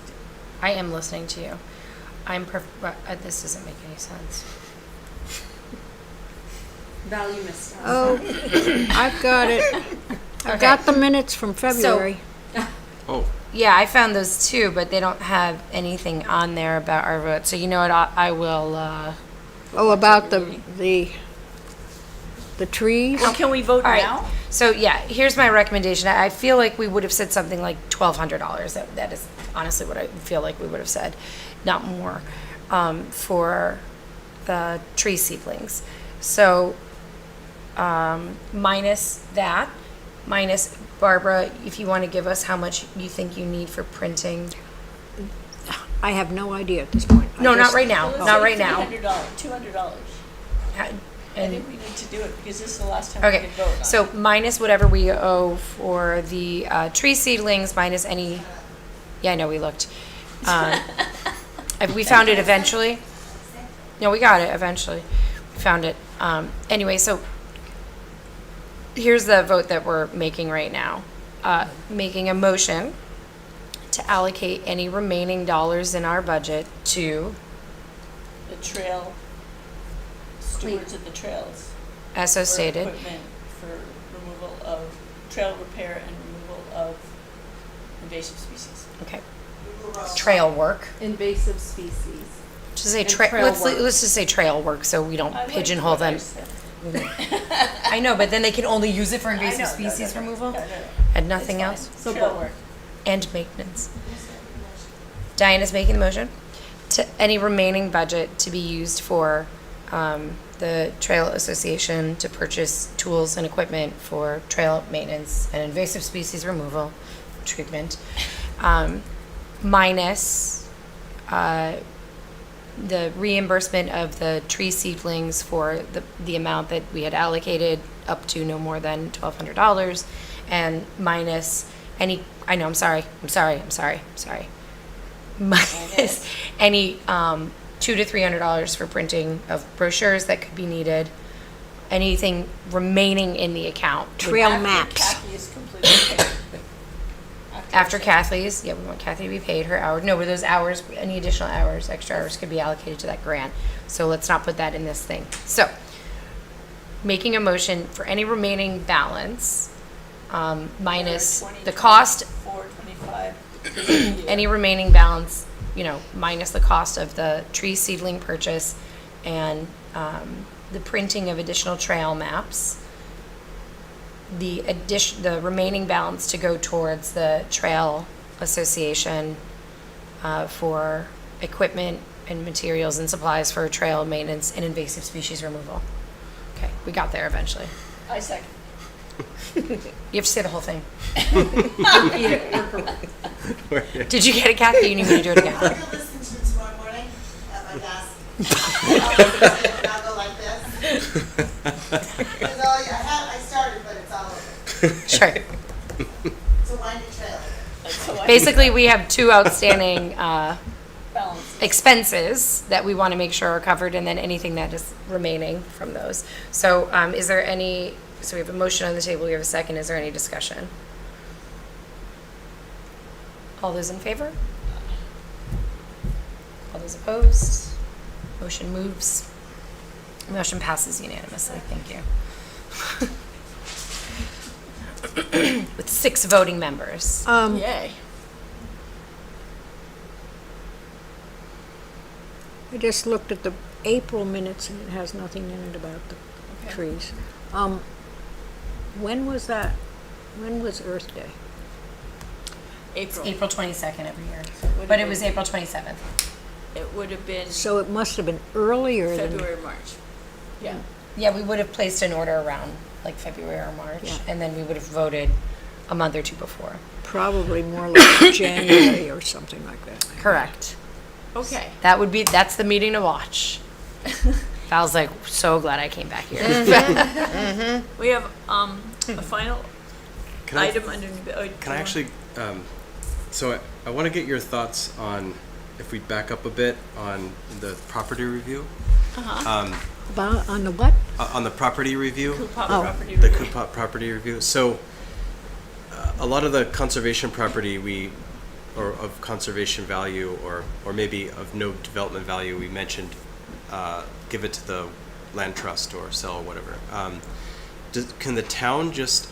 I am listening to you. This doesn't make any sense. Value missed out. Oh, I've got it. I Okay. got the minutes from February. Oh, Yeah, I found those too, but they don't have anything on there about our vote. So you know what, I will, Oh, about the trees? Well, can we vote all right. now? So yeah, here's my recommendation. I feel like we would have said something like $1,200. That is honestly what I feel like we would have said, not more, for the tree seedlings. So, minus that, minus Barbara, if you want to give us how much you think you need for printing. I have no idea at this point. I No, not just- right now, Well, let's not say right now. $200. I And- think we need to do it because this is the last time we Okay, can vote on it. so minus whatever we owe for the tree seedlings, minus any, yeah, I know, we looked. We found it eventually. No, we got it eventually. We found it. Anyway, so here's the vote that we're making right now. Making a motion to allocate any remaining dollars in our budget to, The trail, stewards of the trails. as so for stated, Equipment for removal of, trail repair and removal of invasive species. okay, trail work. Invasive species. Just say And trail. trail Let's work. just say trail work, so we don't I like pigeonhole what I them. said. I know, but then they can only use it for I know, invasive no, species no, no, removal no, no, no. and It's nothing fine. else, So Trail both. work. and maintenance. Diana's making the motion to any remaining budget to be used for the Trail Association to purchase tools and equipment for trail maintenance and invasive species removal treatment, minus the reimbursement of the tree seedlings for the amount that we had allocated up to no more than $1,200, and minus any, I know, I'm sorry. Minus any $200 to $300 for printing of brochures that could be needed, anything remaining in the account. Trail After maps. Kathy is completely paid. After Kathy's, yeah, we want Kathy to be paid her hour. No, but those hours, any additional hours, extra hours could be allocated to that grant. So let's not put that in this thing. So, making a motion for any remaining balance, minus the cost, 425. any remaining balance, minus the cost of the tree seedling purchase and the printing of additional trail maps. The remaining balance to go towards the Trail Association for equipment and materials and supplies for trail maintenance and invasive species removal. Okay, we got there eventually. I second. You have to say the whole thing. Did you get it, Kathy? You need me to do it again. I'll listen to it tomorrow morning at my desk. I'll go like this. Because I started, but it's all over. Sure. It's a windy trail. So I Basically, we have two outstanding balance. expenses that we want to make sure are covered, and then anything that is remaining from those. So is there any, so we have a motion on the table, we have a second, is there any discussion? All those in favor? All those opposed? Motion moves. Motion passes unanimously. Thank you. With 6 voting members. Yay. I just looked at the April minutes and it has nothing in it about the Okay. trees. When was that? When was Earth Day? April. April 22nd every year. Would've But it been- was April 27th. It would have been So it must have been earlier than. February, March. Yeah. Yeah, we would have placed an order around like February or March, Yeah. and then we would have voted a month or two before. Probably more like January or something like that. Correct. Okay. That's the meeting to watch. Val's like, so glad I came back here. We have a final Can I, item under. can I actually, so I want to get your thoughts on, if we back up a bit, on the property review. On the what? On the property review. Property The review. Coopop property review. So, a lot of the conservation property or of conservation value, or maybe of no development value, we mentioned, give it to the land trust or sell or whatever. Can the town just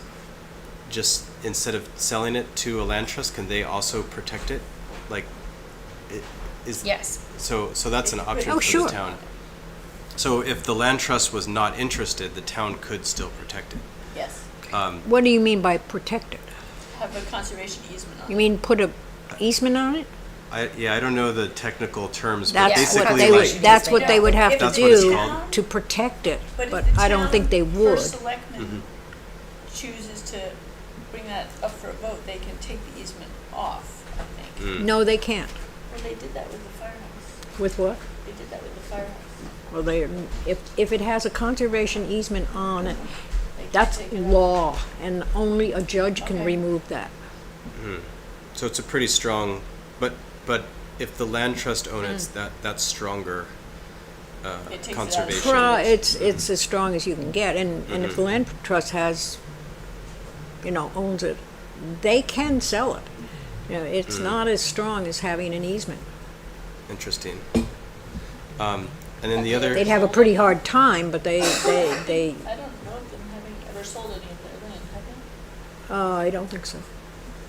instead of selling it to a land trust, can they also protect it? Like, is Yes. so that's an option Oh, for sure. the town. So if the land trust was not interested, the town could still protect it. Yes. What do you mean by protected? Have a conservation easement on You it. mean put a easement on it? I don't know the technical terms, but That's what basically they would, like, that's what they would have to That's what it's do called. to protect it, But but if the I don't think they town would. First selectman chooses to bring that up for a vote, they can take the easement off, I think. No, they can't. Well, they did that with the firehouse. With what? They did that with the firehouse. Well, if it has a conservation easement on it, They can that's take it out. law, and only a judge can Okay. remove that. so it's a pretty strong, but if the land trust own it, that's stronger It takes it out of- conservation. It's as strong as you can get, and if the land trust owns it, they can sell it. It's not as strong as having an easement. Interesting. And then the other, They'd have a pretty hard time, but they, I don't know of them having ever sold any of their land, have they? I don't think so,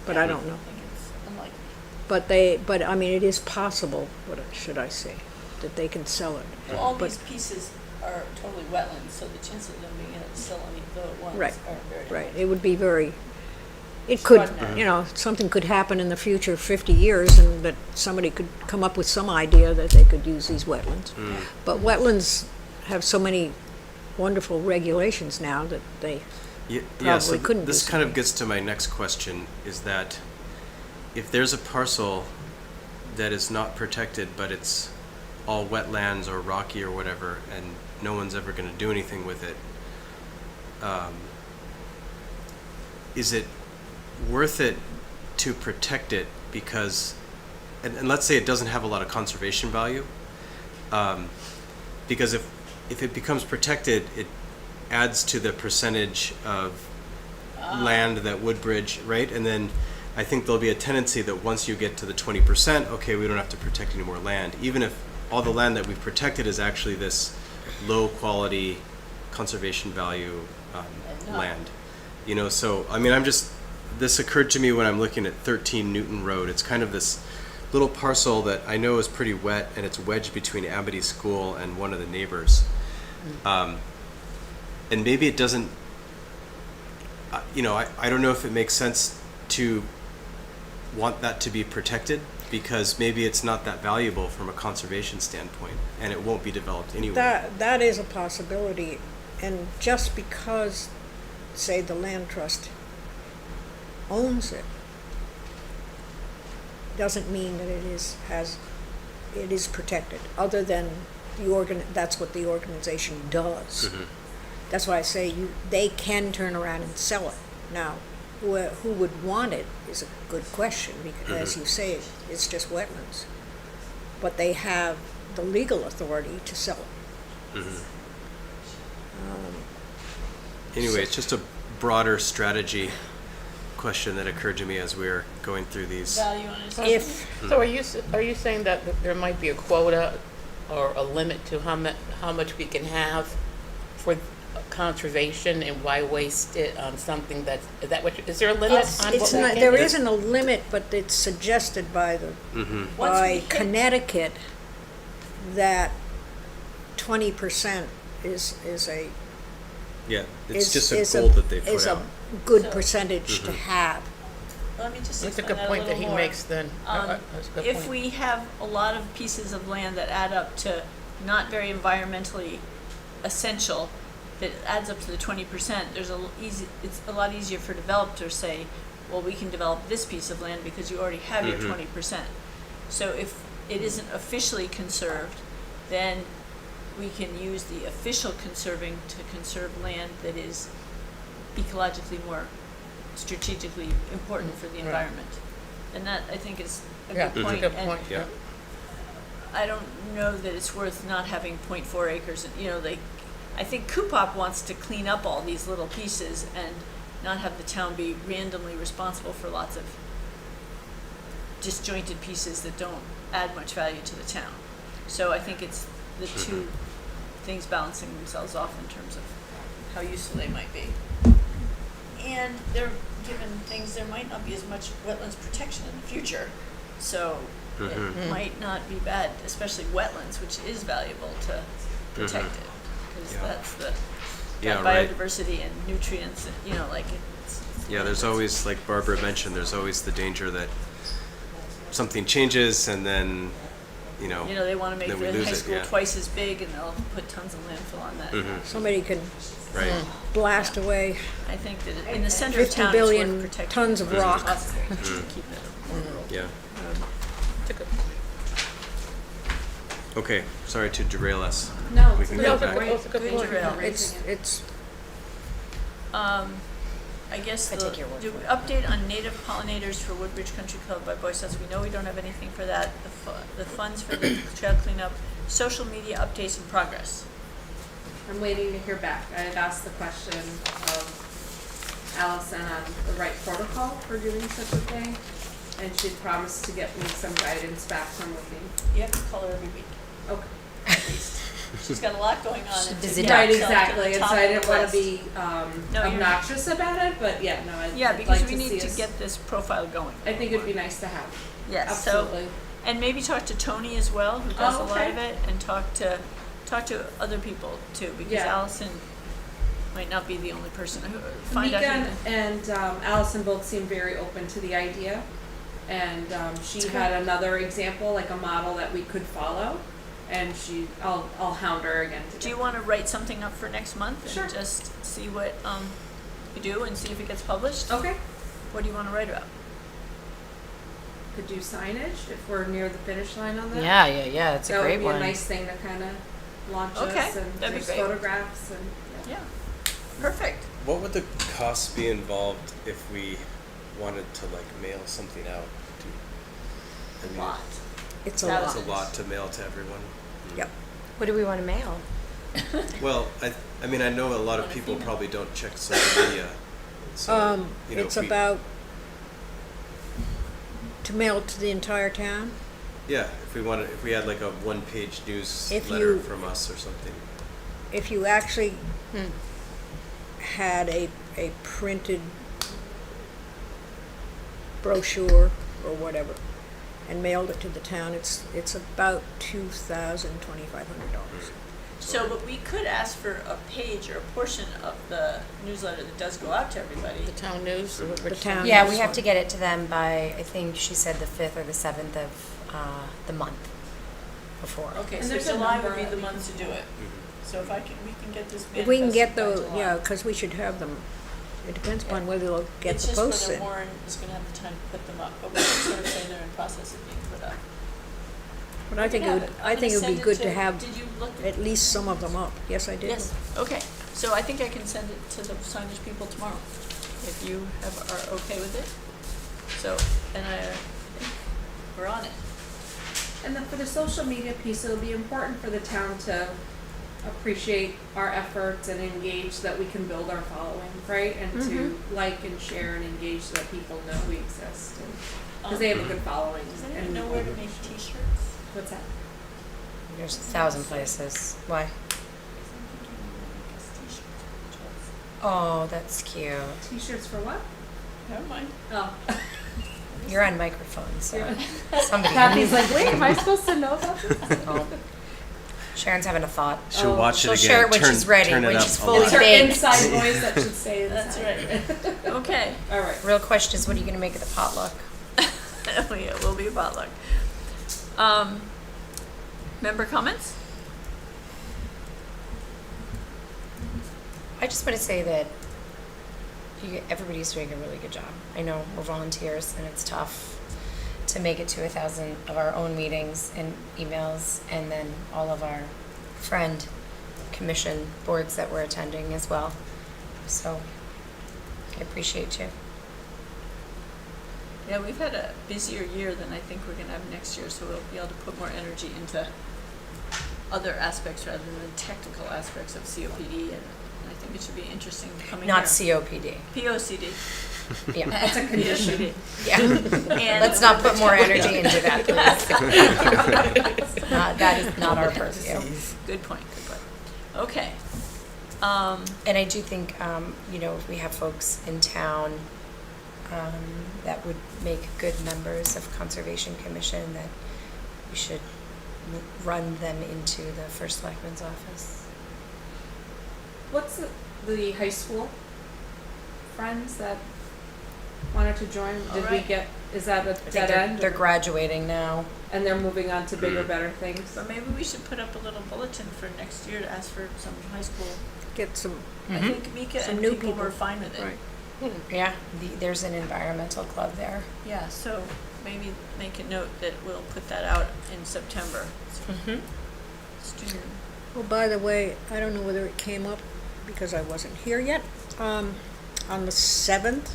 but I don't know. I think it's unlikely. But I mean, it is possible, what should I say, that they can sell it. Well, all But- these pieces are totally wetlands, so the chances of them being able to sell any of the ones Right, are very Right, high. it would be very, it could, Extraordinary. something could happen in the future, 50 years, and that somebody could come up with some idea that they could use these wetlands. But wetlands have so many wonderful regulations now that they, yeah, so probably couldn't do this kind of something. gets to my next question, is that if there's a parcel that is not protected, but it's all wetlands or rocky or whatever, and no one's ever going to do anything with it, is it worth it to protect it because, and let's say it doesn't have a lot of conservation value, because if it becomes protected, it adds to the percentage of land that Woodbridge, right? And then I think there'll be a tendency that once you get to the 20%, okay, we don't have to protect any more land, even if all the land that we've protected is actually this low quality conservation value land. So I mean, this occurred to me when I'm looking at 13 Newton Road. It's kind of this little parcel that I know is pretty wet, and it's wedged between Amity School and one of the neighbors. And maybe it doesn't, I don't know if it makes sense to want that to be protected, because maybe it's not that valuable from a conservation standpoint, and it won't be developed anyway. that is a possibility, and just because, say, the land trust owns it, doesn't mean that it is protected, other than that's what the organization does. That's why I say they can turn around and sell it. Now, who would want it is a good question, because as you say, it's just wetlands. But they have the legal authority to sell it. Anyway, it's just a broader strategy question that occurred to me as we were going through these. Value on it. If, So are you saying that there might be a quota or a limit to how much we can have for conservation, and why waste it on something is there a limit on it's what we not, can? there isn't a limit, but it's suggested by the, Once we by hit- Connecticut that 20% is a, Yeah, it's just a is goal that they put is a out. good So- percentage to have. Let me just That's a explain good that a point that little he more. makes then. That's a good If point. we have a lot of pieces of land that add up to not very environmentally essential, that adds up to the 20%, it's a lot easier for developers to say, well, we can develop this piece of land because you already have your 20%. So if it isn't officially conserved, then we can use the official conserving to conserve land that is ecologically more strategically important for the environment. And that, I think, is a Yeah, good it's a point. good And point, Yeah. I don't know that it's worth not having 0.4 acres, I think Coopop wants to clean up all these little pieces and not have the town be randomly responsible for lots of disjointed pieces that don't add much value to the town. So I think it's the two things balancing themselves off in terms of how useful they might be. And they're given things, there might not be as much wetlands protection in the future, so it might not be bad, especially wetlands, which is valuable to protect it, because Yeah. that's the Yeah, that right. biodiversity and nutrients, it's Yeah, there's always, like Barbara mentioned, there's always the danger that something changes and then, they want to make then we the lose high it, school yeah. twice as big, and they'll put tons of landfill on that. Somebody could right. blast away I think that in the center of 50 town, it's worth billion protecting. tons of rock. To keep it more rural. Yeah. It's a good point. Okay, sorry to derail us. No, We it's can a go good, back. great, That's a good good point. derail. It's, I guess I take your word do for it. update on native pollinators for Woodbridge Country Club by Boy Scouts. We know we don't have anything for that. The funds for the trail cleanup, social media updates and progress. I'm waiting to hear back. I had asked the question of Allison on the right protocol for doing such a thing, and she'd promised to get me some guidance back from looking. You have to call her every week, Okay. at least. She's got a lot going on. She's a and busy to duck. get Right, herself to exactly, the and top so I of the didn't wanna list. be, No, you're- obnoxious about it, but yeah, no, I'd Yeah, I'd because like we to need see to us- get this profile going. I think it'd be nice to have. Yes, so, Absolutely. and maybe talk to Tony as well, who does Oh, a lot okay. of it, and talk to other people too, because Yeah. Allison might not be the only person who, find out Mika who. and Allison both seemed very open to the idea, and she had another example, like a model that we could follow, and I'll hound her again to Do you get- want to write something up for next month? Sure. And just see what, you do and see if it gets published? Okay, What do you want to write about? could do signage if we're near the finish line on that. Yeah, it's a That great would be a one. nice thing to kind of launch Okay, us, and that'd be there's great. photographs and, Yeah, perfect. What would the costs be involved if we wanted to mail something out? I mean, Lot. it's a That lot. It's a lot to mail to everyone. Yep. What do we want to mail? Well, I mean, I know a lot of Want a people female? probably don't check social media. So, It's if we- about to mail to the entire town. Yeah, if we had like a one-page If newsletter you- from us or something. If you actually had a printed brochure or whatever and mailed it to the town, it's about $2,200. So, but we could ask for a page or a portion of the newsletter that does go out to everybody. The town news? The town. Yeah, news we have one. to get it to them by, I think she said the 5th or the 7th of the month before. Okay, And so there's a July would number be that the we month to do it. So if we can get this If we can get manifested by the, July. yeah, because we should have them, it depends upon whether they'll get the It's posts just in. whether Warren is gonna have the time to put them up, but we can sort of say they're in process of being put up. But I think it Yeah, would, but I I'm think it gonna would be send good it to have Did you look? at least some of them up. Yes, I did. Yes, okay. So I think I can send it to the signage people tomorrow, if you are okay with it. So, and I think we're on it. And then for the social media piece, it'll be important for the town to appreciate our efforts and engage so that we can build our following, right? And to like and share and engage so that people know we exist. Because they have a good following. Does anyone and know where to make t-shirts? What's that? There's 1,000 places. Why? Oh, that's cute. T-shirts for what? Never mind. Oh. You're on microphone, so somebody. Kathy's like, wait, am I supposed to know about this? Oh. Sharon's having a thought. She'll watch it She'll again. share it when turn, she's ready, turn it when up she's a fully lot. It's her baked. inside voice that should say inside. That's right. Okay. All right. Real question is, what are you going to make at the potluck? Oh, yeah, it will be a potluck. Member comments? I just want to say that everybody's doing a really good job. I know we're volunteers, and it's tough to make it to 1,000 of our own meetings and emails, and then all of our friend commission boards that we're attending as well. So I appreciate you. Yeah, we've had a busier year than I think we're gonna have next year, so we'll be able to put more energy into other aspects rather than technical aspects of COPD, and I think it should be interesting coming Not here. COPD. POCD. Yeah. That's a condition. Yeah. And Let's not put more energy into that, please. That is not our purview. Good point, good point. Okay. And I do think, if we have folks in town that would make good members of Conservation Commission, that we should run them into the First Selectman's office. What's the high school friends that wanted to join? Did we Alright. get, is that a I think dead end? they're graduating now. And they're moving on to bigger, better things? So maybe we should put up a little bulletin for next year to ask for some high school. Get some, I think Mika Some and new people people. were fine with it. Right. Yeah, there's an environmental club there. Yeah, so maybe make a note that we'll put that out in September. Student. well, by the way, I don't know whether it came up because I wasn't here yet. On the 7th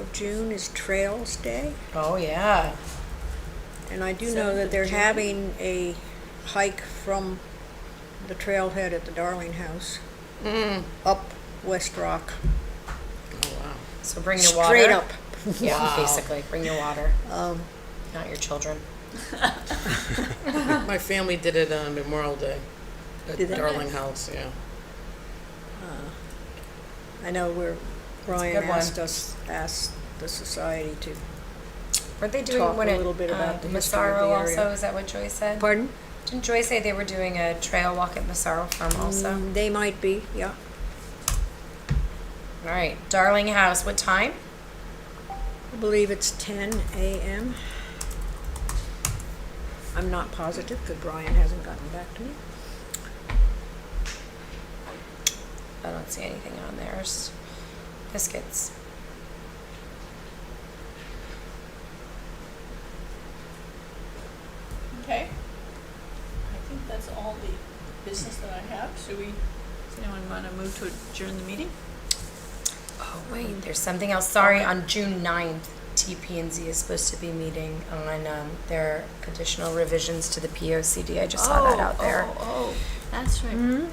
of June is Trails Day. Oh, yeah. And I do know 7th that of they're June. having a hike from the trailhead at the Darling House up West Rock. Oh, wow. So bring your water. Straight up. Yeah, Wow. basically. Bring your water, Um, not your children. My family did it on Memorial Day at Did they? Darling House, yeah. I know where Brian good one. asked the society to, Weren't they doing Talk one a at little bit about the history of Massaro the area. also? Is that what Joy said? pardon? Didn't Joy say they were doing a trail walk at Massaro Farm also? They might be, yeah. All right, Darling House, what time? I believe it's 10 a.m. I'm not positive because Brian hasn't gotten back to me. I don't see anything on theirs. Biscuits. Okay. I think that's all the business that I have. Should we, does anyone want to move to adjourn the meeting? Oh, wait, there's something else. Sorry, on June 9th, TP&Z is supposed to be meeting on their additional revisions to the POCD. I just saw that out there. Oh, that's right.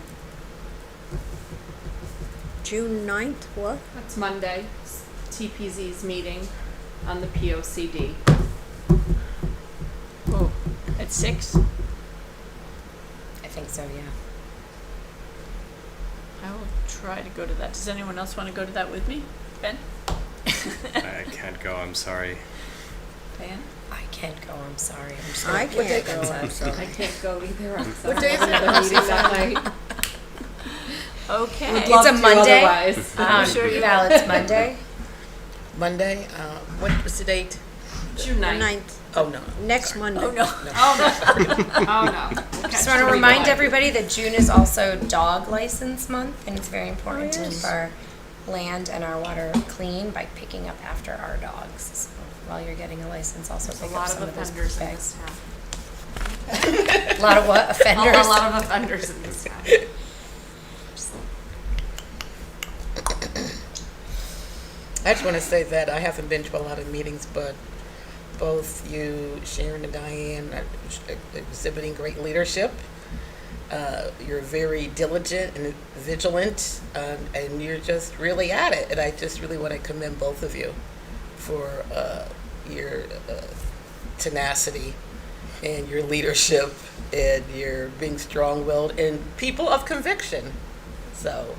June 9th, what? That's Monday, TPZ's meeting on the POCD. Oh, at 6? I think so, yeah. I will try to go to that. Does anyone else want to go to that with me? Ben? I can't go, I'm sorry. Diane? I can't go, I'm sorry. I'm just I gonna can't put go, that I'm aside. I sorry. can't go either. I'm What day is sorry. it? Another meeting that night. Okay. Would It's love a to Monday? otherwise. I'm sure you Val, it's Monday? Monday, what was the date? June 9th. 9th, Oh, no. next Monday. Oh, no. Oh, no. We'll Just catch want to you remind later. everybody that June is also dog license month, and it's very important to keep our land and our water clean by picking up after our dogs. So while you're getting a license, also There's a pick up lot some of of those offenders in bags. this town. A lot of what? Offenders? A lot of offenders in this town. I just want to say that I haven't been to a lot of meetings, but both you, Sharon, and Diane are exhibiting great leadership. You're very diligent and vigilant, and you're just really at it. And I just really want to commend both of you for your tenacity and your leadership and your being strong-willed and people of conviction. So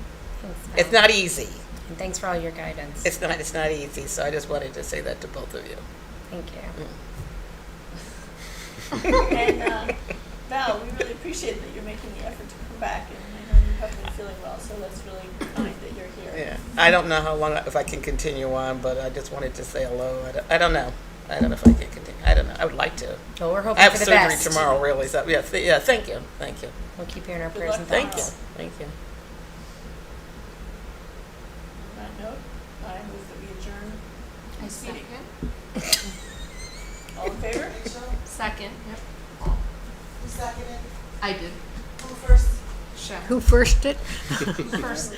it's not easy. And thanks for all your guidance. It's not easy. So I just wanted to say that to both of you. Thank you. And Val, we really appreciate that you're making the effort to come back, and I know you haven't been feeling well, so that's really kind that you're here. Yeah, I don't know how long, if I can continue on, but I just wanted to say hello. I don't know. I don't know if I can continue. I don't know. I would like to. Well, we're I hoping have for the surgery best. tomorrow, really. So yeah, thank you. Thank you. We'll keep you in our Good prayers luck. and Thank you. thoughts. Thank you. On that note, I move that we adjourn this meeting. All in favor? Second, yep, Who seconded? I did. Who first? Sure. Who first it? First,